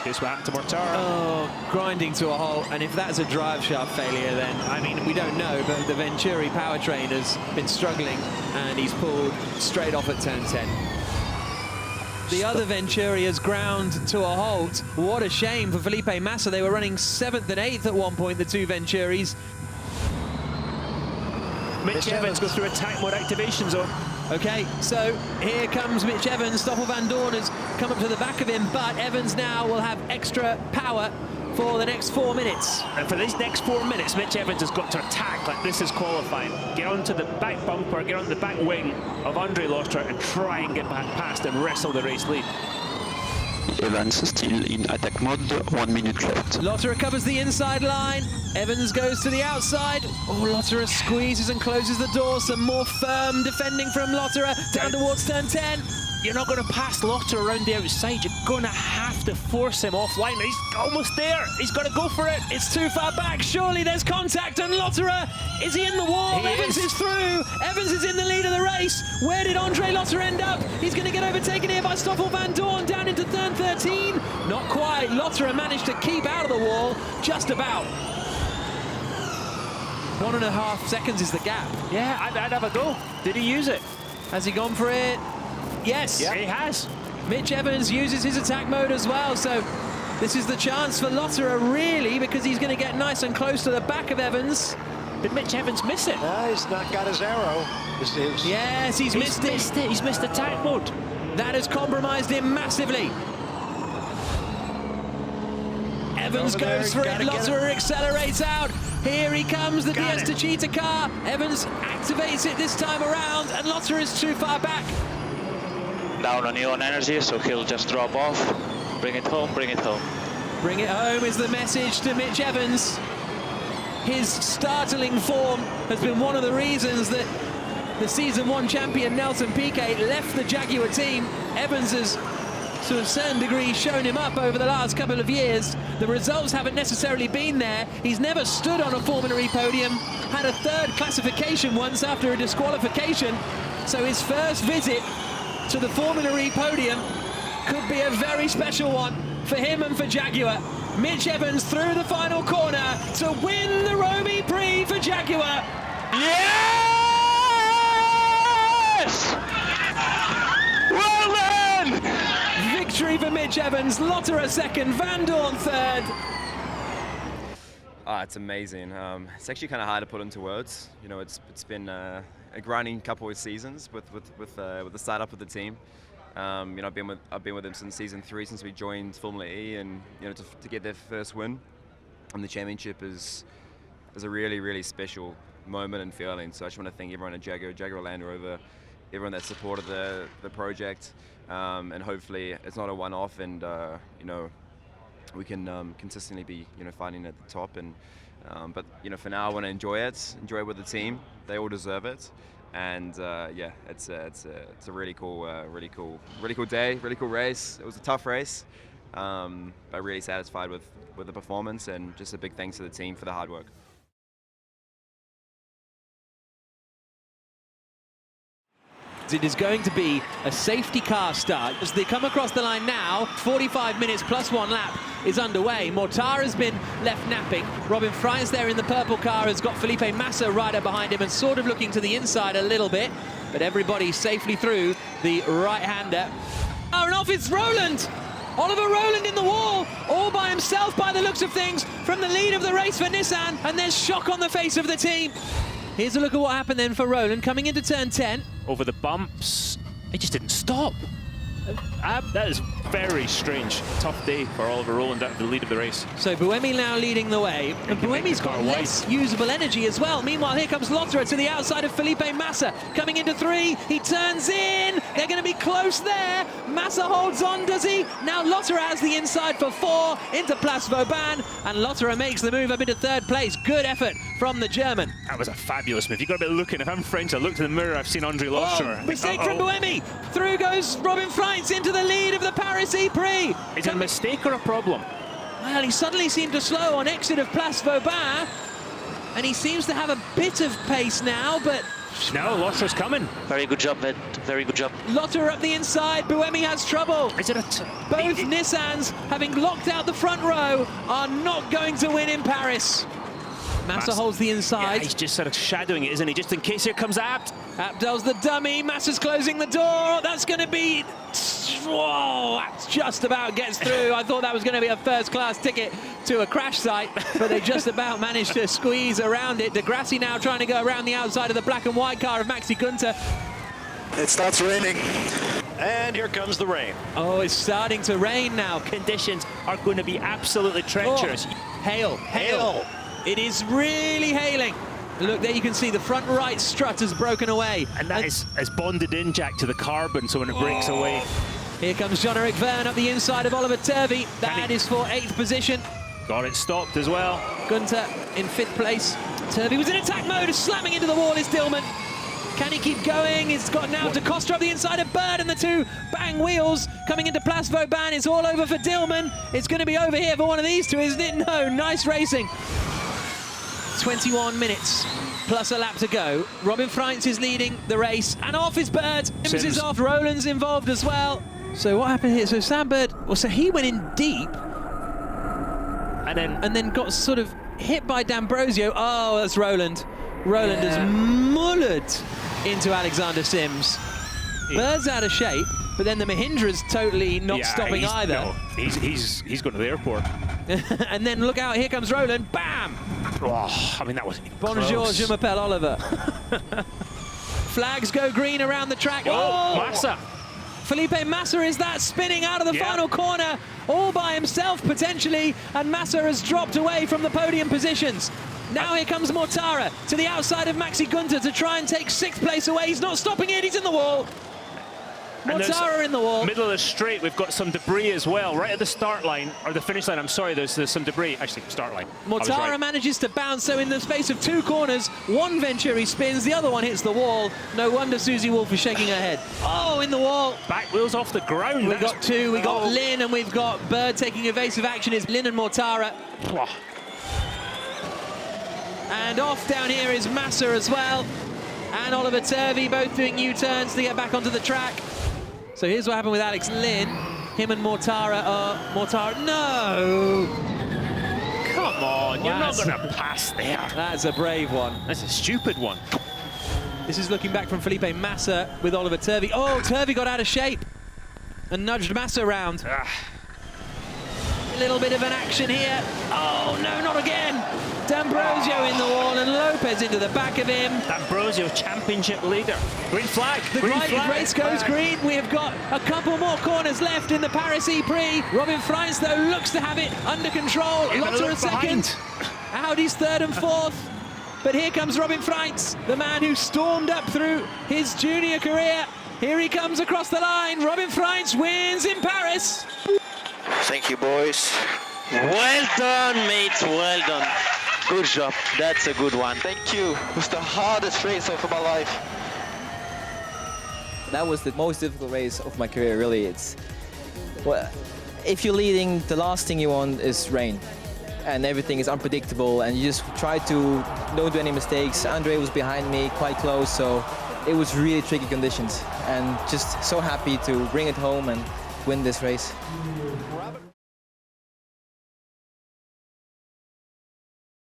Here's what happened to Mortara. Oh, grinding to a halt, and if that's a drive shaft failure, then, I mean, we don't know, but the Venturi powertrain has been struggling, and he's pulled straight off at turn 10. The other Venturi has ground to a halt. What a shame for Felipe Massa. They were running 7th and 8th at one point, the 2 Venturis. Mitch Evans goes through attack mode activation zone. Okay, so here comes Mitch Evans. Stoffel Van Dorn has come up to the back of him, but Evans now will have extra power for the next 4 minutes. And for these next 4 minutes, Mitch Evans has got to attack like this is qualifying. Get onto the back bumper, get onto the back wing of Andre Lotterer and try and get back past and wrestle the race lead. Evans still in attack mode, 1 minute left. Lotterer covers the inside line. Evans goes to the outside. Oh, Lotterer squeezes and closes the door. Some more firm defending from Lotterer down towards turn 10. You're not going to pass Lotterer around the outside. You're going to have to force him offline. He's almost there. He's got to go for it. It's too far back. Surely there's contact. And Lotterer, is he in the wall? Evans is through. Evans is in the lead of the race. Where did Andre Lotterer end up? He's going to get overtaken here by Stoffel Van Dorn down into turn 13. Not quite. Lotterer managed to keep out of the wall. Just about. 1.5 seconds is the gap. Yeah, I'd have a go. Did he use it? Has he gone for it? Yes. Yeah, he has. Mitch Evans uses his attack mode as well, so this is the chance for Lotterer, really, because he's going to get nice and close to the back of Evans. Did Mitch Evans miss it? No, he's not got his arrow. Yes, he's missed it. He's missed attack mode. That has compromised him massively. Evans goes for it. Lotterer accelerates out. Here he comes, the DS Techeetah car. Evans activates it this time around, and Lotterer is too far back. Down on ion energy, so he'll just drop off. Bring it home, bring it home. Bring it home is the message to Mitch Evans. His startling form has been one of the reasons that the Season 1 champion Nelson Piquet left the Jaguar team. Evans has, to a certain degree, shown him up over the last couple of years. The results haven't necessarily been there. He's never stood on a Formula E podium, had a third classification once after a disqualification. So his first visit to the Formula E podium could be a very special one for him and for Jaguar. Mitch Evans through the final corner to win the Rome E-Prix for Jaguar. Yes! Well done! Victory for Mitch Evans, Lotterer second, Van Dorn third. It's amazing. It's actually kind of hard to put into words. You know, it's been a grinding couple of seasons with the startup of the team. You know, I've been with them since season 3, since we joined Formula E, and you know, to get their first win on the championship is a really special moment and feeling. So I just want to thank everyone at Jaguar Land Rover, everyone that supported the project, and hopefully it's not a one-off, and you know, we can consistently be, you know, fighting at the top. And but you know, for now I want to enjoy it with the team. They all deserve it. And yeah, it's a really cool day, really cool race. It was a tough race, but really satisfied with the performance, and just a big thanks to the team for the hard work. It is going to be a safety car start as they come across the line now. 45 minutes plus 1 lap is underway. Mortara has been left napping. Robin Fries there in the purple car has got Felipe Massa right up behind him and sort of looking to the inside a little bit, but everybody safely through the right-hander. Oh, and off it's Roland! Oliver Roland in the wall, all by himself by the looks of things, from the lead of the race for Nissan, and there's shock on the face of the team. Here's a look at what happened then for Roland coming into turn 10. Over the bumps, he just didn't stop. That is very strange. Tough day for Oliver Roland at the lead of the race. So Buemi now leading the way, and Buemi's got less usable energy as well. Meanwhile, here comes Lotterer to the outside of Felipe Massa. Coming into 3, he turns in. They're going to be close there. Massa holds on, does he? Now Lotterer has the inside for 4 into Place Vauban, and Lotterer makes the move up into 3rd place. Good effort from the German. That was a fabulous move. You've got to be looking. If I'm French, I looked in the mirror, I've seen Andre Lotterer. Mistake from Buemi. Through goes Robin Freitz into the lead of the Paris E-Prix. Is it a mistake or a problem? Well, he suddenly seemed to slow on exit of Place Vauban, and he seems to have a bit of pace now, but... No, Lotterer's coming. Very good job, Ed. Very good job. Lotterer up the inside. Buemi has trouble. Is it Both Nissans, having locked out the front row, are not going to win in Paris. Massa holds the inside. Yeah, he's just sort of shadowing it, isn't he? Just in case here comes Abt. Abdel's the dummy. Massa's closing the door. That's going to be... Whoa, that just about gets through. I thought that was going to be a first-class ticket to a crash site, but they just about managed to squeeze around it. De Grassi now trying to go around the outside of the black and white car of Maxi Gunter. It starts raining. And here comes the rain. Oh, it's starting to rain now. Conditions are going to be absolutely treacherous. Oh, hail. It is really hailing. Look, there you can see the front right strut has broken away. And that is bonded in, Jack, to the carbon, so when it breaks away. Here comes Jean-Eric Verne up the inside of Oliver Turvey. That is for 8th position. Got it stopped as well. Gunter in 5th place. Turvey was in attack mode, slamming into the wall is Dillman. Can he keep going? He's got now Da Costa up the inside of Bird, and the 2 bang wheels coming into Place Vauban. It's all over for Dillman. It's going to be over here for one of these 2, isn't it? No, nice racing. 21 minutes plus a lap to go. Robin Freitz is leading the race, and off is Bird. Sims is off. Roland's involved as well. So what happened here? So Sam Bird, well, so he went in deep, and then got sort of hit by D'Ambrosio. Oh, that's Roland. Roland has mullered into Alexander Sims. Bird's out of shape, but then the Mahindra's totally not stopping either. No, he's going to the airport. And then look out, here comes Roland. Bam! Oh, I mean, that was Bonjour, je m'appelle Oliver. Flags go green around the track. Oh, Massa. Felipe Massa is that spinning out of the final corner all by himself potentially, and Massa has dropped away from the podium positions. Now here comes Mortara to the outside of Maxi Gunter to try and take 6th place away. He's not stopping it, he's in the wall. Mortara in the wall. Middle of the straight, we've got some debris as well. Right at the start line, or the finish line, I'm sorry, there's some debris. Actually, start line. Mortara manages to bounce, so in the space of 2 corners, one Venturi spins, the other one hits the wall. No wonder Susie Wolf is shaking her head. Oh, in the wall. Back wheels off the ground. We've got 2, we got Lynn, and we've got Bird taking evasive action. It's Lynn and Mortara. And off down here is Massa as well. And Oliver Turvey both doing U-turns to get back onto the track. So here's what happened with Alex Lynn. Him and Mortara no! Come on, you're not going to pass there. That's a brave one. That's a stupid one. This is looking back from Felipe Massa with Oliver Turvey. Oh, Turvey got out of shape and nudged Massa around. A little bit of an action here. Oh, no, not again. D'Ambrosio in the wall and Lopez into the back of him. D'Ambrosio, championship leader. Green flag. The race goes green. We have got a couple more corners left in the Paris E-Prix. Robin Freins, though, looks to have it under control. Lotter second. Audi's 3rd and 4th. But here comes Robin Freins, the man who stormed up through his junior career. Here he comes across the line. Robin Freins wins in Paris. Thank you, boys. Well done, mates, well done. Good job, that's a good one. Thank you. It was the hardest race of my life. That was the most difficult race of my career, really. It's, well, if you're leading, the last thing you want is rain. And everything is unpredictable, and you just try to don't do any mistakes. Andre was behind me, quite close, so it was really tricky conditions. And just so happy to bring it home and win this race.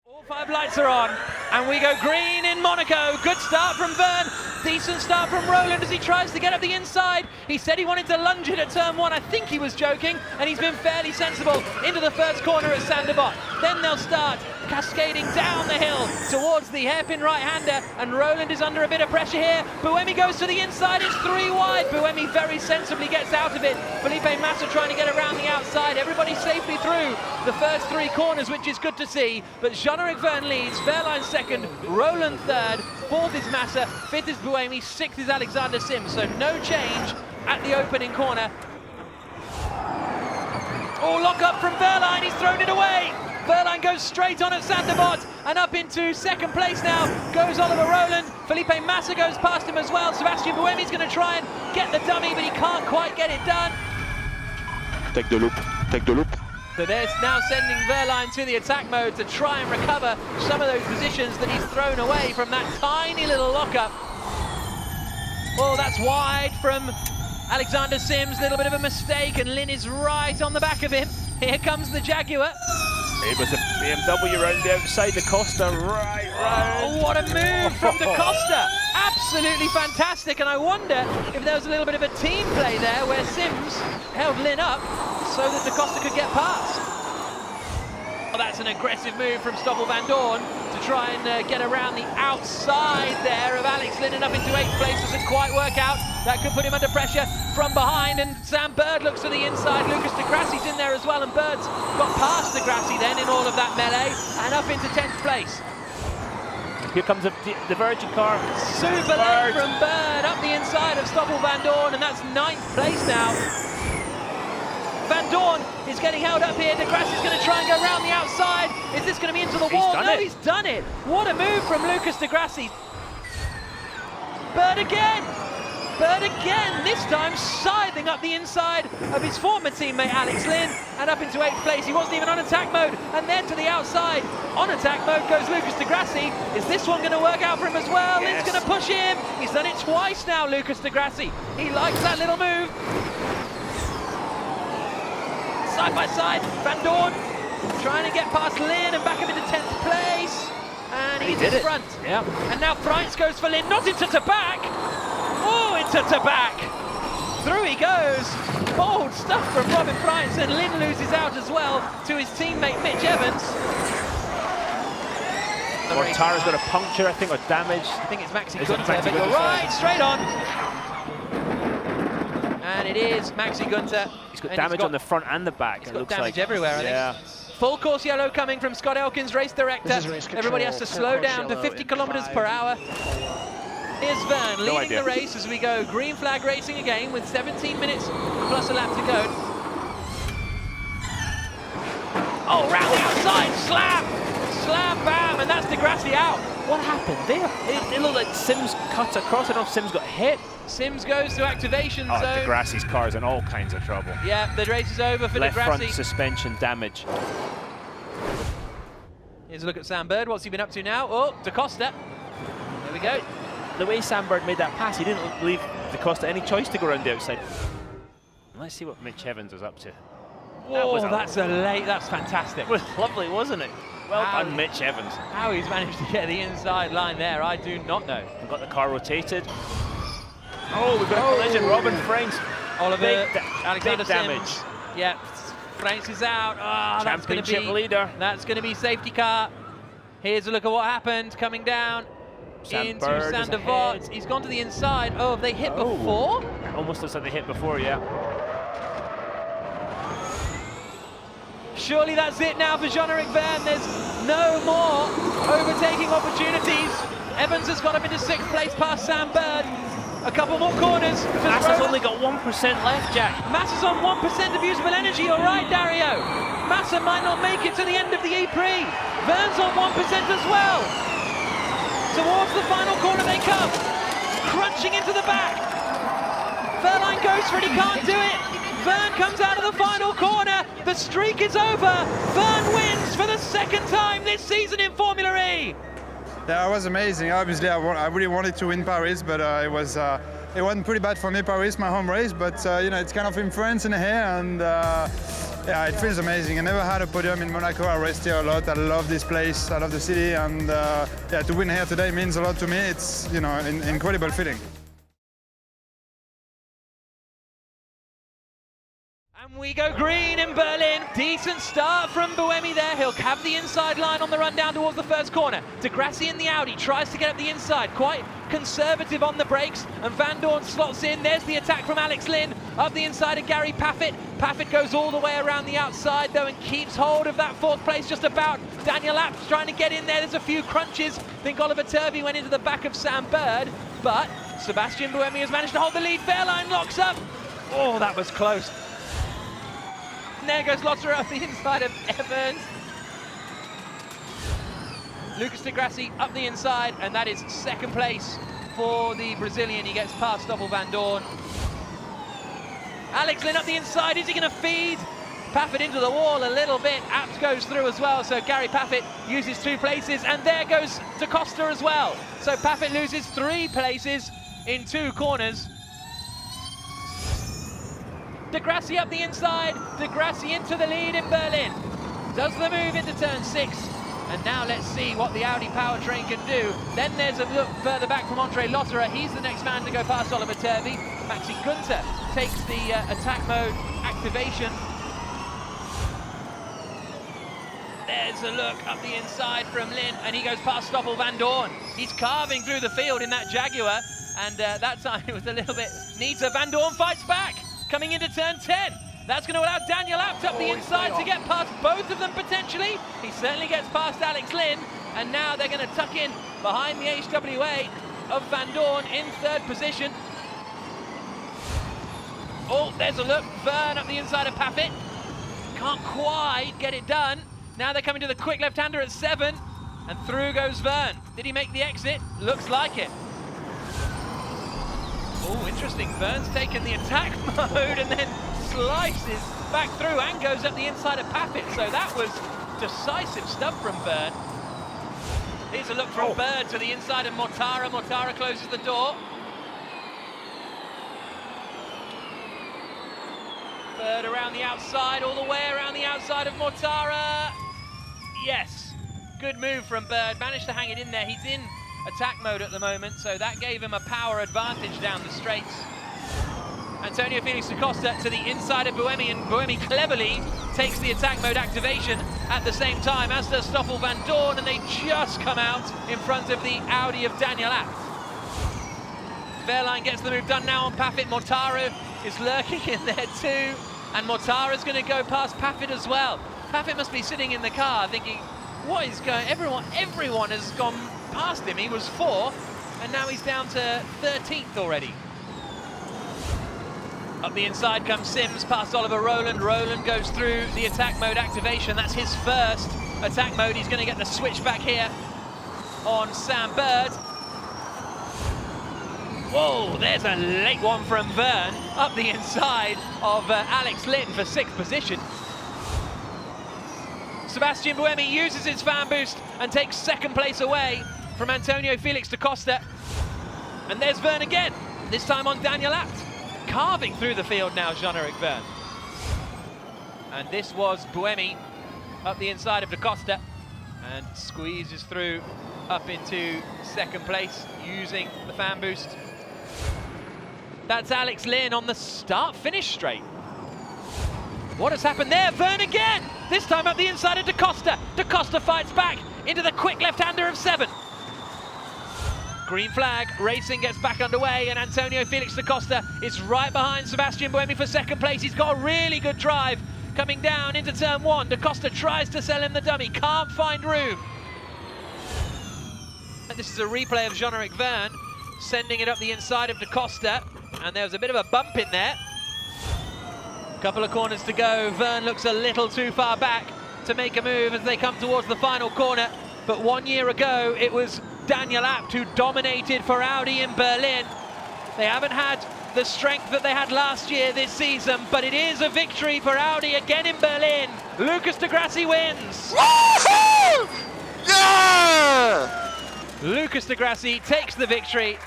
All 5 lights are on, and we go green in Monaco. Good start from Bern. Decent start from Roland as he tries to get up the inside. He said he wanted to lunge it at turn 1. I think he was joking, and he's been fairly sensible into the first corner at Saint-Debat. Then they'll start cascading down the hill towards the hairpin right-hander, and Roland is under a bit of pressure here. Buemi goes to the inside, it's 3 wide. Buemi very sensibly gets out of it. Felipe Massa trying to get around the outside. Everybody safely through the first 3 corners, which is good to see. But Jean-Eric Verne leads, Verline 2nd, Roland 3rd, 4th is Massa, 5th is Buemi, 6th is Alexander Sims. So no change at the opening corner. Oh, lock up from Verline, he's thrown it away. Verline goes straight on at Saint-Debat, and up into 2nd place now goes Oliver Roland. Felipe Massa goes past him as well. Sebastian Buemi's going to try and get the dummy, but he can't quite get it done. Take the loop, take the loop. So they're now sending Verline to the attack mode to try and recover some of those positions that he's thrown away from that tiny little lockup. Oh, that's wide from Alexander Sims, little bit of a mistake, and Lynn is right on the back of him. Here comes the Jaguar. It was a BMW around the outside, the Costa right round. Oh, what a move from the Costa. Absolutely fantastic, and I wonder if there was a little bit of a team play there where Sims held Lynn up so that the Costa could get past. Oh, that's an aggressive move from Stoffel Van Dorn to try and get around the outside there of Alex Lynn, and up into 8th place. Doesn't quite work out. That could put him under pressure from behind, and Sam Bird looks to the inside. Lucas de Grassi's in there as well, and Bird's got past de Grassi then in all of that melee, and up into 10th place. Here comes the Virgin car. Super late from Bird up the inside of Stoffel Van Dorn, and that's 9th place now. Van Dorn is getting held up here. De Grassi's going to try and go around the outside. Is this going to be into the wall? No, he's done it. What a move from Lucas de Grassi. Bird again. Bird again, this time scything up the inside of his former teammate Alex Lynn, and up into 8th place. He wasn't even on attack mode, and then to the outside on attack mode goes Lucas de Grassi. Is this one going to work out for him as well? Yes. Lynn's going to push him. He's done it twice now, Lucas de Grassi. He likes that little move. Side by side, Van Dorn trying to get past Lynn and back him into 10th place, and he's in front. Yeah. And now Freins goes for Lynn, not into Tabak. Oh, into Tabak. Through he goes. Bold stuff from Robin Freins, and Lynn loses out as well to his teammate Mitch Evans. Mortara's got a puncture, I think, or damage. I think it's Maxi Gunther, but you're right, straight on. And it is Maxi Gunther. He's got damage on the front and the back. He's got damage everywhere, I think. Full course yellow coming from Scott Elkins, race director. Everybody has to slow down to 50 kilometers per hour. Here's Vern leading the race as we go green flag racing again with 17 minutes plus a lap to go. Oh, round the outside, slap, bam, and that's Degrassi out. What happened there? It looked like Sims cut across. I don't know if Sims got hit. Sims goes to activation zone. Degrassi's car's in all kinds of trouble. Yeah, the race is over for Left Degrassi. front suspension damage. Here's a look at Sam Bird. What's he been up to now? Oh, DaCosta. There we go. The way Sam Bird made that pass, he didn't leave DaCosta any choice to go around the outside. Let's see what Mitch Evans is up to. Whoa, that's fantastic. It was lovely, wasn't it? Well done, Mitch Evans. How he's managed to get the inside line there, I do not know. And got the car rotated. Oh, we've got a collision. Robin Franks. Oliver, Alexander big damage. Sims. Yeah, Franks is out. Oh, that's going to be leader. That's going to be safety car. Here's a look at what happened coming down into Sander Vort. He's gone to the inside. Oh, have they hit before? Almost looks like they hit before, yeah. Surely that's it now for Jean-Eric Verne. There's no more overtaking opportunities. Evans has got up into 6th place past Sam Bird. A couple more corners. Massa's only got 1% left, Jack. Massa's on 1% of usable energy. All right, Dario. Massa might not make it to the end of the E-Prix. Verne's on 1% as well. Towards the final corner they come. Crunching into the back. Verline goes for it, he can't do it. Verne comes out of the final corner. The streak is over. Verne wins for the 2nd time this season in Formula E. Yeah, it was amazing. Obviously, I really wanted to win Paris, but it wasn't pretty bad for me, Paris, my home race. But you know, it's kind of in France in here, and yeah, it feels amazing. I never had a podium in Monaco. I raced here a lot. I love this place. I love the city, and yeah, to win here today means a lot to me. It's an incredible feeling. And we go green in Berlin. Decent start from Buemi there. He'll have the inside line on the run down towards the 1st corner. Degrassi in the Audi tries to get up the inside. Quite conservative on the brakes. And Van Dorn slots in. There's the attack from Alex Lynn. Up the inside of Gary Paffett. Paffett goes all the way around the outside though and keeps hold of that 4th place just about. Daniel Apps trying to get in there. There's a few crunches. I think Oliver Turvey went into the back of Sam Bird. But Sebastian Buemi has managed to hold the lead. Fairline locks up. Oh, that was close. And there goes Lotterer up the inside of Evans. Lucas Degrassi up the inside, and that is 2nd place for the Brazilian. He gets past Stoffel Van Dorn. Alex Lynn up the inside. Is he going to feed Paffett into the wall a little bit? Apps goes through as well, so Gary Paffett uses 2 places, and there goes DaCosta as well. So Paffett loses 3 places in 2 corners. Degrassi up the inside, Degrassi into the lead in Berlin. Does the move into turn 6. And now let's see what the Audi powertrain can do. Then there's a look further back from Andre Lotterer. He's the next man to go past Oliver Turvey. Maxi Günther takes the attack mode activation. There's a look up the inside from Lynn, and he goes past Stoffel Van Dorn. He's carving through the field in that Jaguar, and that time it was a little bit neater. Van Dorn fights back. Coming into turn 10. That's going to allow Daniel Abt up the inside to get past both of them potentially. He certainly gets past Alex Lynn, and now they're going to tuck in behind the HWA of Van Dorn in 3rd position. Oh, there's a look. Verne up the inside of Paffett. Can't quite get it done. Now they're coming to the quick left-hander at 7, and through goes Verne. Did he make the exit? Looks like it. Oh, interesting. Verne's taken the attack mode and then slices back through and goes up the inside of Paffett. So that was decisive stuff from Verne. Here's a look from Bird to the inside of Mortara. Mortara closes the door. Bird around the outside, all the way around the outside of Mortara. Yes, good move from Bird. Managed to hang it in there. He's in attack mode at the moment, so that gave him a power advantage down the straights. Antonio Felix da Costa to the inside of Buemi, and Buemi cleverly takes the attack mode activation at the same time, as does Stoffel Van Dorn, and they just come out in front of the Audi of Daniel Abt. Verline gets the move done now on Paffett. Mortara is lurking in there too, and Mortara's going to go past Paffett as well. Paffett must be sitting in the car thinking, what is going, everyone has gone past him. He was 4th, and now he's down to 13th already. Up the inside comes Sims, past Oliver Rowland. Rowland goes through the attack mode activation. That's his first attack mode. He's going to get the switch back here on Sam Bird. Whoa, there's a late one from Vern up the inside of Alex Lynn for 6th position. Sebastian Buemi uses his fan boost and takes 2nd place away from Antonio Felix da Costa. And there's Vern again, this time on Daniel Abt. Carving through the field now, Jean-Eric Vern. And this was Buemi up the inside of da Costa and squeezes through up into 2nd place using the fan boost. That's Alex Lynn on the start-finish straight. What has happened there? Vern again! This time up the inside of da Costa. Da Costa fights back into the quick left-hander of 7. Green flag, racing gets back underway, and Antonio Felix da Costa is right behind Sebastian Buemi for 2nd place. He's got a really good drive coming down into turn 1. Da Costa tries to sell him the dummy, can't find room. And this is a replay of Jean-Eric Vern sending it up the inside of da Costa, and there was a bit of a bump in there. Couple of corners to go. Vern looks a little too far back to make a move as they come towards the final corner. But 1 year ago, it was Daniel Abt who dominated for Audi in Berlin. They haven't had the strength that they had last year this season, but it is a victory for Audi again in Berlin. Lucas de Grassi wins. Woohoo! Yeah! Lucas de Grassi takes the victory.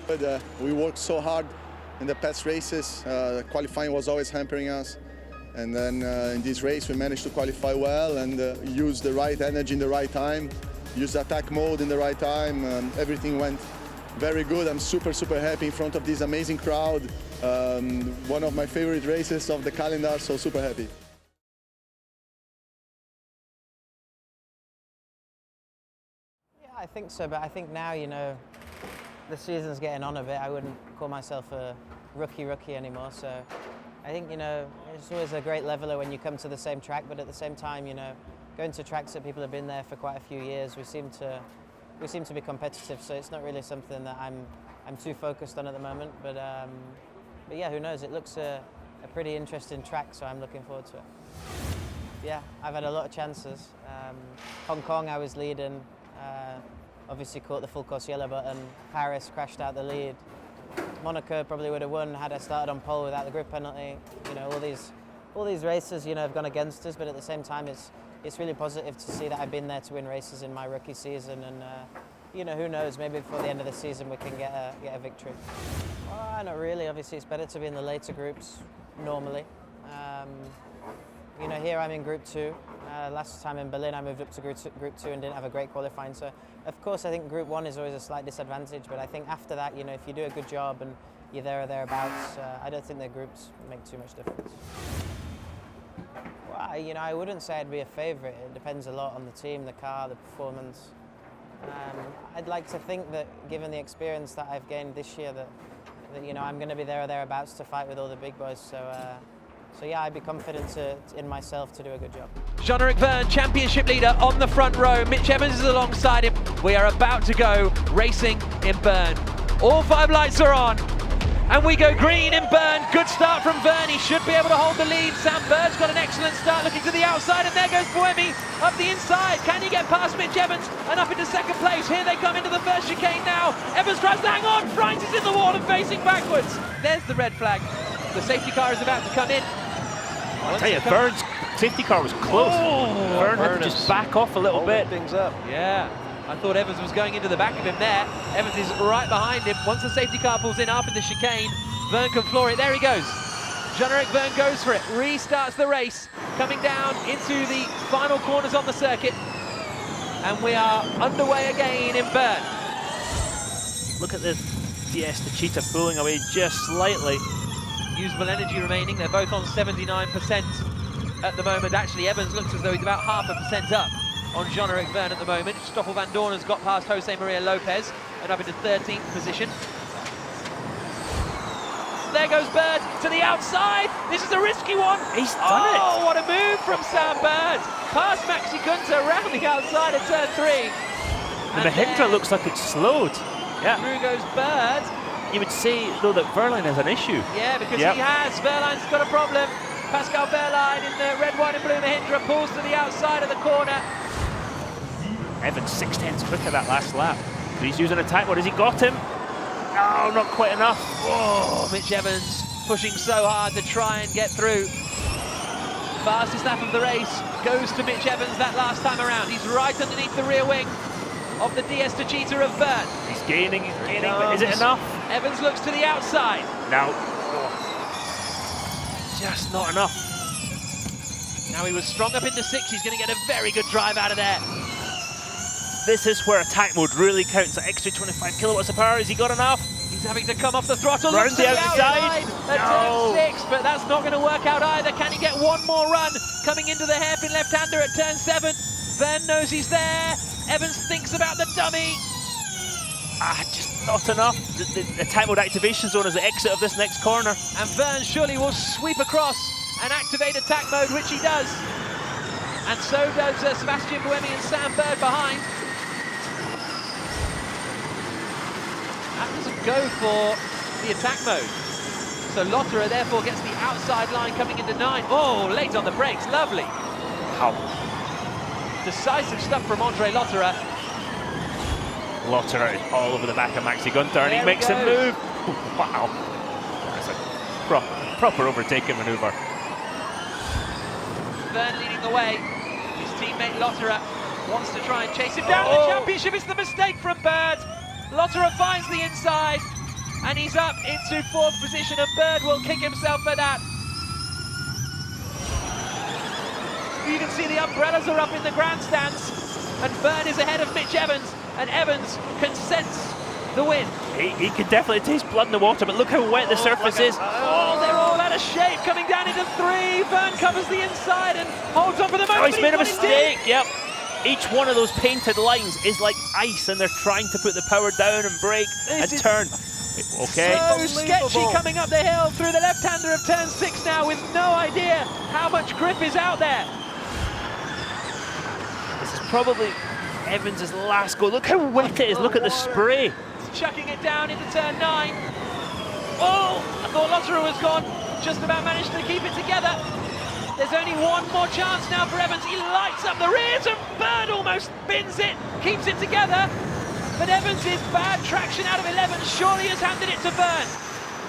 But, we worked so hard in the past races. Qualifying was always hampering us. And then in this race, we managed to qualify well and use the right energy in the right time, use attack mode in the right time. Everything went very good. I'm super, super happy in front of this amazing crowd. One of my favorite races of the calendar, so super happy. Yeah, I think so, but I think now, you know, the season's getting on a bit. I wouldn't call myself a rookie anymore, so I think, you know, it's always a great leveler when you come to the same track, but at the same time, you know, going to tracks that people have been there for quite a few years, we seem to be competitive, so it's not really something that I'm too focused on at the moment, but yeah, who knows? It looks a pretty interesting track, so I'm looking forward to it. Yeah, I've had a lot of chances. Hong Kong I was leading, obviously caught the full course yellow button. Paris crashed out the lead. Monaco probably would have won had I started on pole without the grid penalty. You know, all these races, you know, have gone against us, but at the same time, it's really positive to see that I've been there to win races in my rookie season, and you know, who knows? Maybe before the end of the season we can get a victory. Well, not really. Obviously, it's better to be in the later groups normally. You know, here I'm in Group 2. Last time in Berlin, I moved up to Group 2 and didn't have a great qualifying. So, of course, I think Group 1 is always a slight disadvantage. But I think after that, you know, if you do a good job and you're there or thereabouts, I don't think the groups make too much difference. Well, you know, I wouldn't say I'd be a favourite. It depends a lot on the team, the car, the performance. I'd like to think that, given the experience that I've gained this year, that you know, I'm going to be there or thereabouts to fight with all the big boys. So yeah, I'd be confident in myself to do a good job. Jean-Eric Vern, championship leader on the front row. Mitch Evans is alongside him. We are about to go racing in Bern. All 5 lights are on. And we go green in Bern. Good start from Vern. He should be able to hold the lead. Sam Bird's got an excellent start, looking to the outside, and there goes Buemi up the inside. Can he get past Mitch Evans and up into second place? Here they come into the first chicane now. Evans tries to hang on. Frines is in the wall and facing backwards. There's the red flag. The safety car is about to come in. I'll tell you, Vern's safety car was close. Oh, Vern had to just back off a little bit. Things up. Yeah. I thought Evans was going into the back of him there. Evans is right behind him. Once the safety car pulls in after the chicane, Vern can floor it. There he goes. Jean-Eric Vern goes for it, restarts the race, coming down into the final corners on the circuit. And we are underway again in Bern. Look at the Fiesta Cheetah pulling away just slightly. Usable energy remaining. They're both on 79% at the moment. Actually, Evans looks as though he's about 0.5% up on Jean-Eric Vern at the moment. Stoffel Van Dorn's got past Jose Maria Lopez and up into 13th position. There goes Bird to the outside. This is a risky one. He's done it. Oh, what a move from Sam Bird. Past Maxi Gunter around the outside of turn 3. And the Mahindra looks like it's slowed. Yeah. Through goes Bird. You would say, though, that Verline has an issue. Yeah, because he has. Verline's got a problem. Pascal Verline in the red, white and blue Mahindra pulls to the outside of the corner. Evans 6/10 quicker that last lap. He's using attack mode. Has he got him? No, not quite enough. Oh, Mitch Evans pushing so hard to try and get through. Fastest lap of the race goes to Mitch Evans that last time around. He's right underneath the rear wing of the DS Techeetah of Bern. He's gaining, but is it enough? Evans looks to the outside. No. Just not enough. Now he was strong up into 6. He's going to get a very good drive out of there. This is where attack mode really counts. That extra 25 kilowatts of power. Has he got enough? He's having to come off the throttle. Round looks the to outside. At turn 6, but that's not going to work out either. Can he get one more run? Coming into the hairpin left-hander at turn 7. Vern knows he's there. Evans thinks about the dummy. Just not enough. The attack mode activation zone is the exit of this next corner. And Vern surely will sweep across and activate attack mode, which he does. And so does Sebastian Buemi and Sam Bird behind. That doesn't go for the attack mode. So Lotterer therefore gets the outside line coming into 9. Oh, late on the brakes, lovely. How? Decisive stuff from Andre Lotterer. Lotterer is all over the back of Maxi Gunter, and he makes a move. Wow. That's a proper overtaking maneuver. Vern leading the way. His teammate Lotterer wants to try and chase him down in the championship. It's the mistake from Bird. Lotterer finds the inside, and he's up into 4th position, and Bird will kick himself for that. You can see the umbrellas are up in the grandstands, and Bird is ahead of Mitch Evans, and Evans can sense the win. He can definitely taste blood in the water, but look how wet the surface is. Oh, they're all out of shape, coming down into 3. Vern covers the inside and holds on for the moment. Oh, he's made a mistake, yep. Each one of those painted lines is like ice, and they're trying to put the power down and brake and turn. Okay. So sketchy coming up the hill through the left-hander of turn 6 now, with no idea how much grip is out there. This is probably Evans' last go. Look how wet it is. Look at the spray. He's chucking it down into turn 9. Oh, I thought Lotterer was gone. Just about managed to keep it together. There's only one more chance now for Evans. He lights up the rears, and Bird almost bins it, keeps it together. But Evans' bad traction out of 11 surely has handed it to Bern.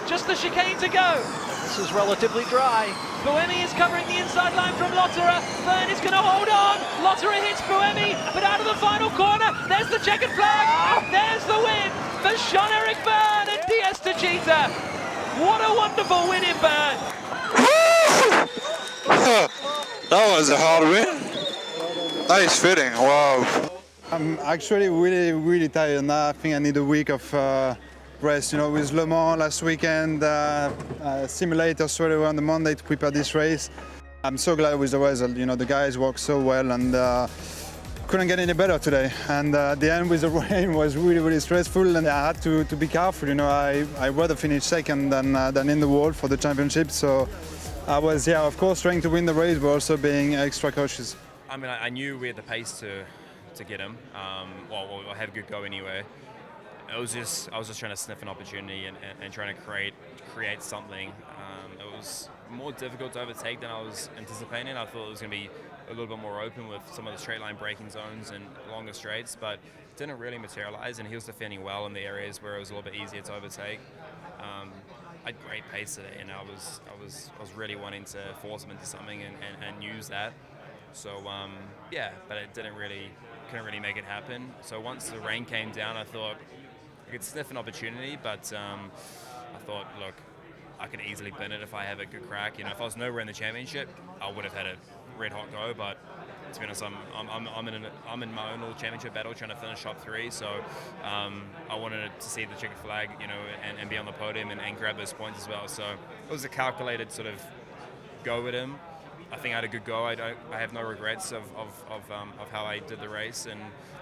Just the chicane to go. This is relatively dry. Buemi is covering the inside line from Lotterer. Bern is going to hold on. Lotterer hits Buemi, but out of the final corner, there's the checkered flag. There's the win for Jean-Eric Bern and DS Techeetah. What a wonderful win in Bern. That was a hard win. Nice feeling, wow. I'm actually really tired now. I think I need a week of rest, with Le Mans last weekend, simulator straight away on the Monday to prepare this race. I'm so glad with the result. The guys worked so well, and couldn't get any better today. And the end with the rain was really stressful, and I had to be careful. I'd rather finish second than in the world for the championship. So I was, of course, trying to win the race, but also being extra cautious. I mean, I knew we had the pace to get him. Well, I had a good go anyway. I was just trying to sniff an opportunity and trying to create something. It was more difficult to overtake than I was anticipating. I thought it was going to be a little bit more open with some of the straight line braking zones and longer straights, but it didn't really materialize, and he was defending well in the areas where it was a little bit easier to overtake. I had great pace today, and I was really wanting to force him into something and use that. So yeah, but it couldn't really make it happen. So once the rain came down, I thought I could sniff an opportunity, but I thought, look, I could easily bin it if I have a good crack. If I was nowhere in the championship, I would have had a red hot go. But to be honest, I'm in my own little championship battle, trying to finish top 3. So I wanted to see the checkered flag, and be on the podium and grab those points as well. So it was a calculated sort of go with him. I think I had a good go. I have no regrets of how I did the race, and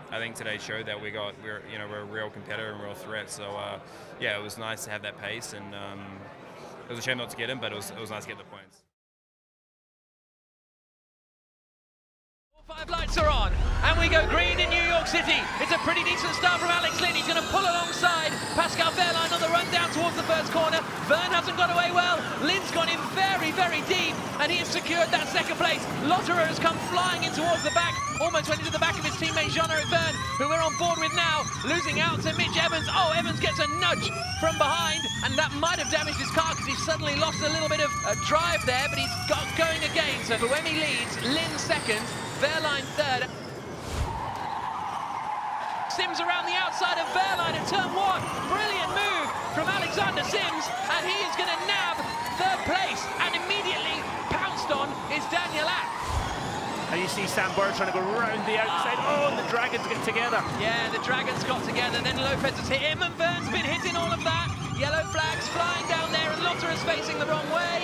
I think today showed that we're a real competitor and real threat. So yeah, it was nice to have that pace, and it was a shame not to get him, but it was nice to get the points. All 5 lights are on, and we go green in New York City. It's a pretty decent start from Alex Lynn. He's going to pull alongside Pascal Wehrlein on the run down towards the first corner. Verne hasn't got away well. Lynn's gone in very, very deep, and he has secured that second place. Lotterer has come flying in towards the back, almost went into the back of his teammate Jean-Eric Verne, who we're on board with now, losing out to Mitch Evans. Oh, Evans gets a nudge from behind, and that might have damaged his car because he's suddenly lost a little bit of drive there, but he's got going again. So Buemi leads, Lynn second, Wehrlein third. Sims around the outside of Wehrlein at turn one. Brilliant move from Alexander Sims, and he is going to nab third place, and immediately pounced on is Daniel Abt. And you see Sam Bird trying to go round the outside. Oh, and the Dragons get together. Yeah, the Dragons got together, then Lopez has hit him, and Verne's been hitting all of that. Yellow flags flying down there, and Lotterer's facing the wrong way.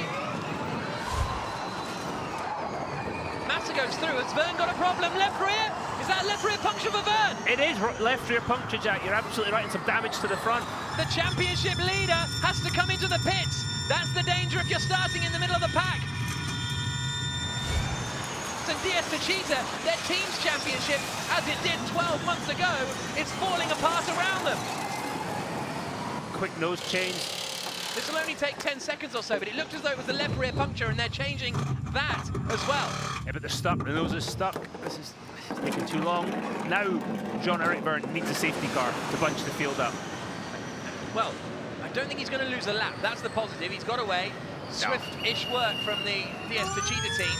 Massa goes through. Has Verne got a problem? Left rear? Is that left rear puncture for Verne? It is left rear puncture, Jack. You're absolutely right, and some damage to the front. The championship leader has to come into the pits. That's the danger if you're starting in the middle of the pack. And Diriyah E-Prix, their team's championship, as it did 12 months ago, is falling apart around them. Quick nose change. This will only take 10 seconds or so, but it looked as though it was the left rear puncture, and they're changing that as well. Yeah, but they're stuck. The nose is stuck. This is taking too long. Now, Jean-Eric Verne needs a safety car to bunch the field up. Well, I don't think he's going to lose a lap. That's the positive. He's got away. Swift-ish work from the Diriyah E-Prix team.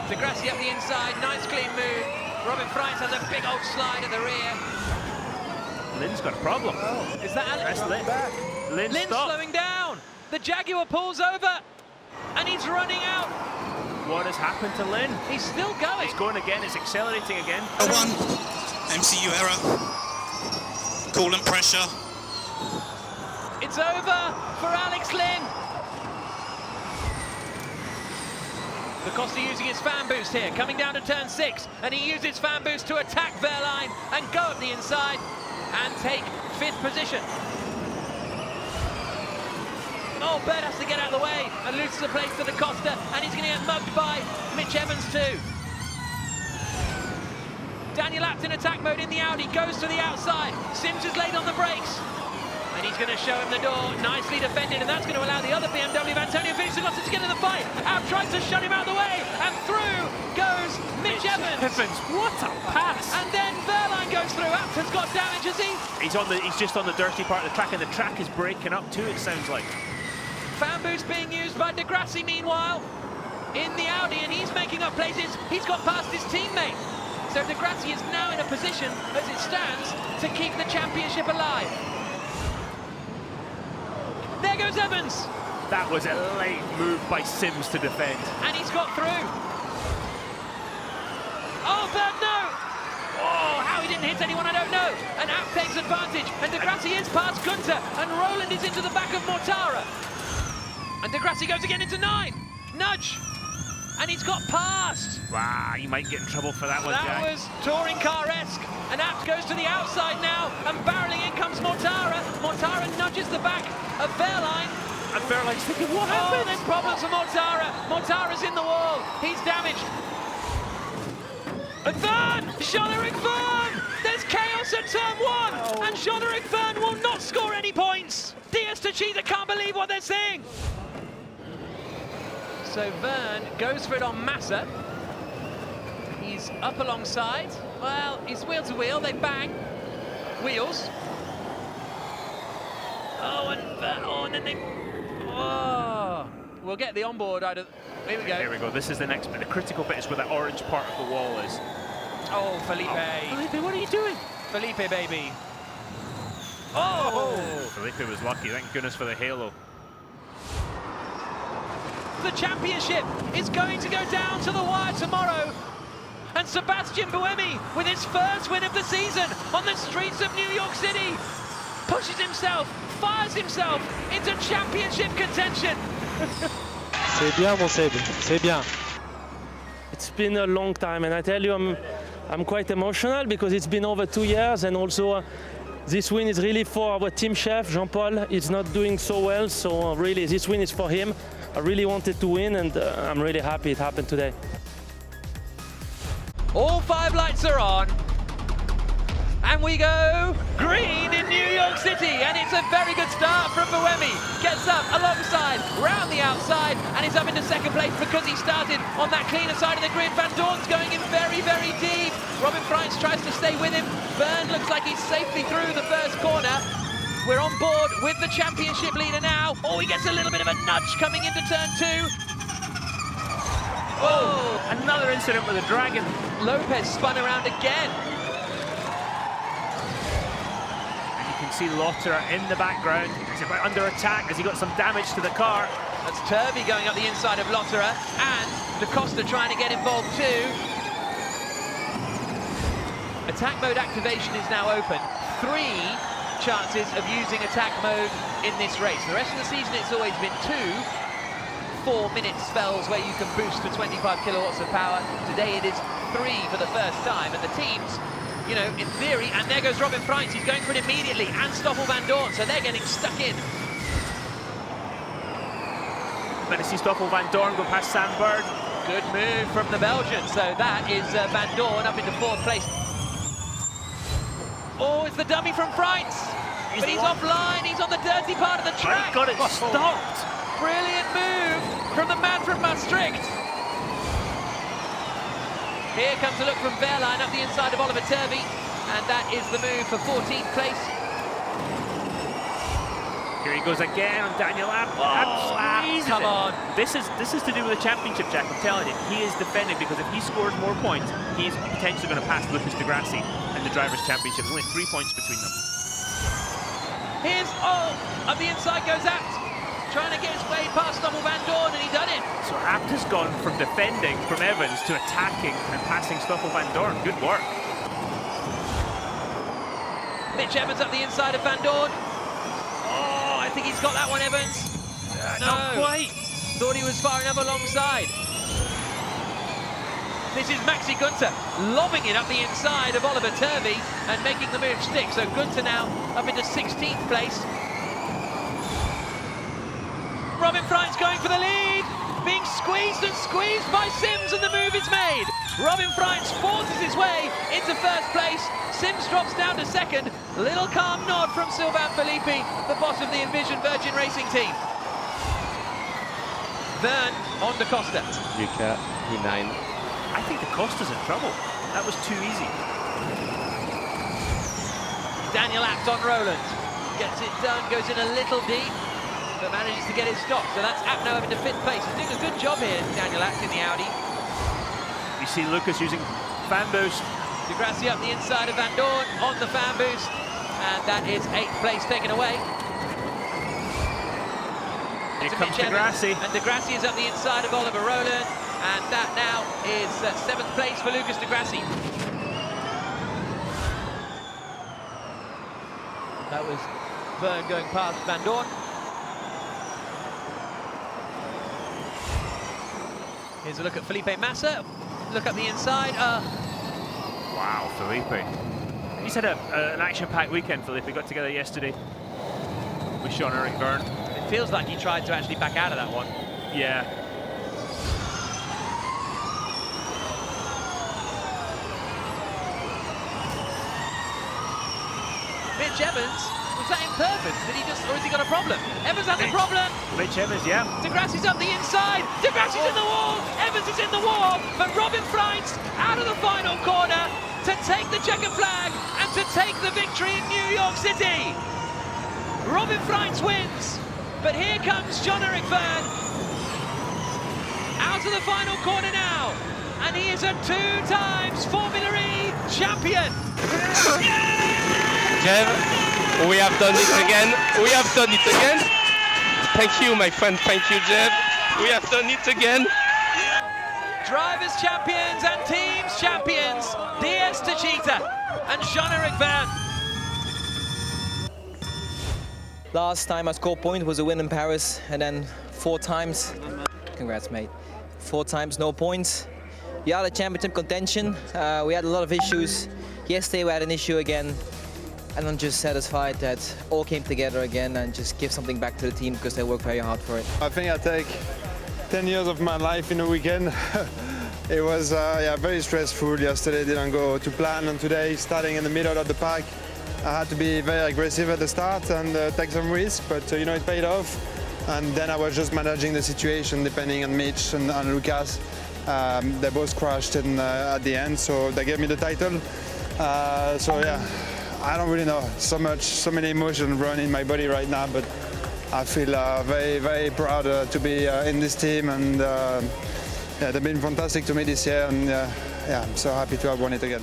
Degrassi up the inside, nice clean move. Robin Freitz has a big old slide at the rear. Lynn's got a problem. Oh. Is that Alex? Lynn Lynn's slowing down. The Jaguar pulls over, and he's running out. What has happened to Lynn? He's still going. It's going again, it's accelerating again. MCU error. Coolant pressure. It's over for Alex Lynn. Da Costa using his fan boost here, coming down to turn 6, and he uses fan boost to attack Wehrlein and go up the inside and take 5th position. Oh, Bird has to get out of the way and loses the place to Da Costa, and he's going to get mugged by Mitch Evans too. Daniel Abt in attack mode in the Audi, goes to the outside. Sims is laid on the brakes, and he's going to show him the door. Nicely defended, and that's going to allow the other BMW of Antonio Felix da Costa to get in the fight. Abt tries to shut him out of the way, and through goes Mitch Evans. What a pass! And then Wehrlein goes through. Abt has got damage, has he? He's just on the dirty part of the track, and the track is breaking up too, it sounds like. Fan boost being used by Degrassi meanwhile in the Audi, and he's making up places. He's got past his teammate. So Degrassi is now in a position, as it stands, to keep the championship alive. There goes Evans. That was a late move by Sims to defend. And he's got through. Oh, Bird, no! Oh, how he didn't hit anyone, I don't know. And Abt takes advantage, and Degrassi is past Gunter, and Roland is into the back of Mortara. And Degrassi goes again into 9. Nudge. And he's got past. Wow, you might get in trouble for that one, Jack. That was touring car-esque. And Abt goes to the outside now, and barreling in comes Mortara. Mortara nudges the back of Wehrlein. And Wehrlein's thinking, what happened? Oh, there's problems for Mortara. Mortara's in the wall. He's damaged. And Verne! Jean-Eric Verne! There's chaos at turn 1, and Jean-Eric Verne will not score any points. Diriyah E-Prix can't believe what they're seeing. So Verne goes for it on Massa. He's up alongside. Well, he's wheel to wheel, they bang. Wheels. Oh, and then they... Oh. We'll get the onboard out of... Here we go. Here we go, this is the next bit. The critical bit is where that orange part of the wall is. Oh, Felipe. Oh, Felipe, what are you doing? Felipe, baby. Oh! Felipe was lucky, thank goodness for the halo. The championship is going to go down to the wire tomorrow. And Sebastian Buemi, with his first win of the season on the streets of New York City, pushes himself, fires himself into championship contention. C'est bien, mon Seb, c'est bien. It's been a long time, and I tell you, I'm quite emotional because it's been over 2 years, and also this win is really for our team chef, Jean-Paul. He's not doing so well, so really this win is for him. I really wanted to win, and I'm really happy it happened today. All 5 lights are on. And we go green in New York City, and it's a very good start from Buemi. Gets up alongside, round the outside, and he's up into second place because he started on that cleaner side of the grid. Van Doorn's going in very, very deep. Robin Freins tries to stay with him. Bern looks like he's safely through the first corner. We're on board with the championship leader now. Oh, he gets a little bit of a nudge coming into turn 2. Oh, another incident with the Dragon. Lopez spun around again. You can see Lotterer in the background. He's about under attack. Has he got some damage to the car? That's Turvey going up the inside of Lotterer, and Da Costa trying to get involved too. Attack mode activation is now open. 3 chances of using attack mode in this race. The rest of the season it's always been 2 4-minute spells where you can boost to 25 kilowatts of power. Today it is 3 for the first time, and the teams, you know, in theory, and there goes Robin Freins, he's going for it immediately, and Stoffel Van Doorn, so they're getting stuck in. Going to see Stoffel Van Doorn go past Sam Bird. Good move from the Belgian, so that is Van Doorn up into 4th place. Oh, it's the dummy from Freins, but he's offline, he's on the dirty part of the track. Got it stopped. Brilliant move from the man from Maastricht. Here comes a look from Wehrlein up the inside of Oliver Turvey, and that is the move for 14th place. Here he goes again on Daniel Abt. Come on. This is to do with the championship, Jack. I'm telling you, he is defending because if he scores more points, he's potentially going to pass Lucas de Grassi in the Drivers' Championship. There's only 3 points between them. Here's up the inside goes Abt. Trying to get his way past Stoffel Van Doorn, and he done it. So Abt has gone from defending from Evans to attacking and passing Stoffel Van Doorn. Good work. Mitch Evans up the inside of Van Doorn. Oh, I think he's got that one, Evans. No, not quite. Thought he was far enough alongside. This is Maxi Günther lobbing it up the inside of Oliver Turvey and making the move stick. So Günther now up into 16th place. Robin Freins going for the lead, being squeezed and squeezed by Sims, and the move is made. Robin Freins forces his way into 1st place. Sims drops down to 2nd. Little calm nod from Sylvain Filippi, the boss of the Envision Virgin Racing team. Vern on Da Costa. Yuka, E9. I think Da Costa's in trouble. That was too easy. Daniel Abt on Roland. Gets it done, goes in a little deep, but manages to get his stop. So that's Abt now up into 5th place. He's doing a good job here, Daniel Abt in the Audi. You see Lucas using fan boost. De Grassi up the inside of Van Doorn on the fan boost, and that is 8th place taken away. Here comes De Grassi. And De Grassi is up the inside of Oliver Roland, and that now is 7th place for Lucas De Grassi. That was Vern going past Van Doorn. Here's a look at Felipe Massa. Look up the inside. Wow, Felipe. He's had an action-packed weekend, Felipe. Got together yesterday with Jean-Eric Verne. It feels like he tried to actually back out of that one. Yeah. Mitch Evans, was that in purpose? Did he just, or has he got a problem? Evans has a problem. Mitch Evans, yeah. De Grassi's up the inside. De Grassi's in the wall. Evans is in the wall. But Robin Freins out of the final corner to take the checkered flag and to take the victory in New York City. Robin Freins wins, but here comes Jean-Eric Verne out of the final corner now, and he is a 2 times Formula E champion. Jeff, we have done it again. We have done it again. Thank you, my friend. Thank you, Jeff. We have done it again. Drivers champions and teams champions, DS Techeetah and Jean-Eric Verne. Last time I scored point was a win in Paris, and then 4 times. Congrats, mate. 4 times, no points. We had a championship contention. We had a lot of issues. Yesterday we had an issue again, and I'm just satisfied that all came together again and just give something back to the team because they worked very hard for it. I think I take 10 years of my life in a weekend. It was very stressful. Yesterday didn't go to plan, and today, starting in the middle of the pack, I had to be very aggressive at the start and take some risk, but you know, it paid off. And then I was just managing the situation depending on Mitch and Lucas. They both crashed at the end, so they gave me the title. So yeah, I don't really know. So many emotions running in my body right now, but I feel very, very proud to be in this team, and yeah, they've been fantastic to me this year, and yeah, I'm so happy to have won it again.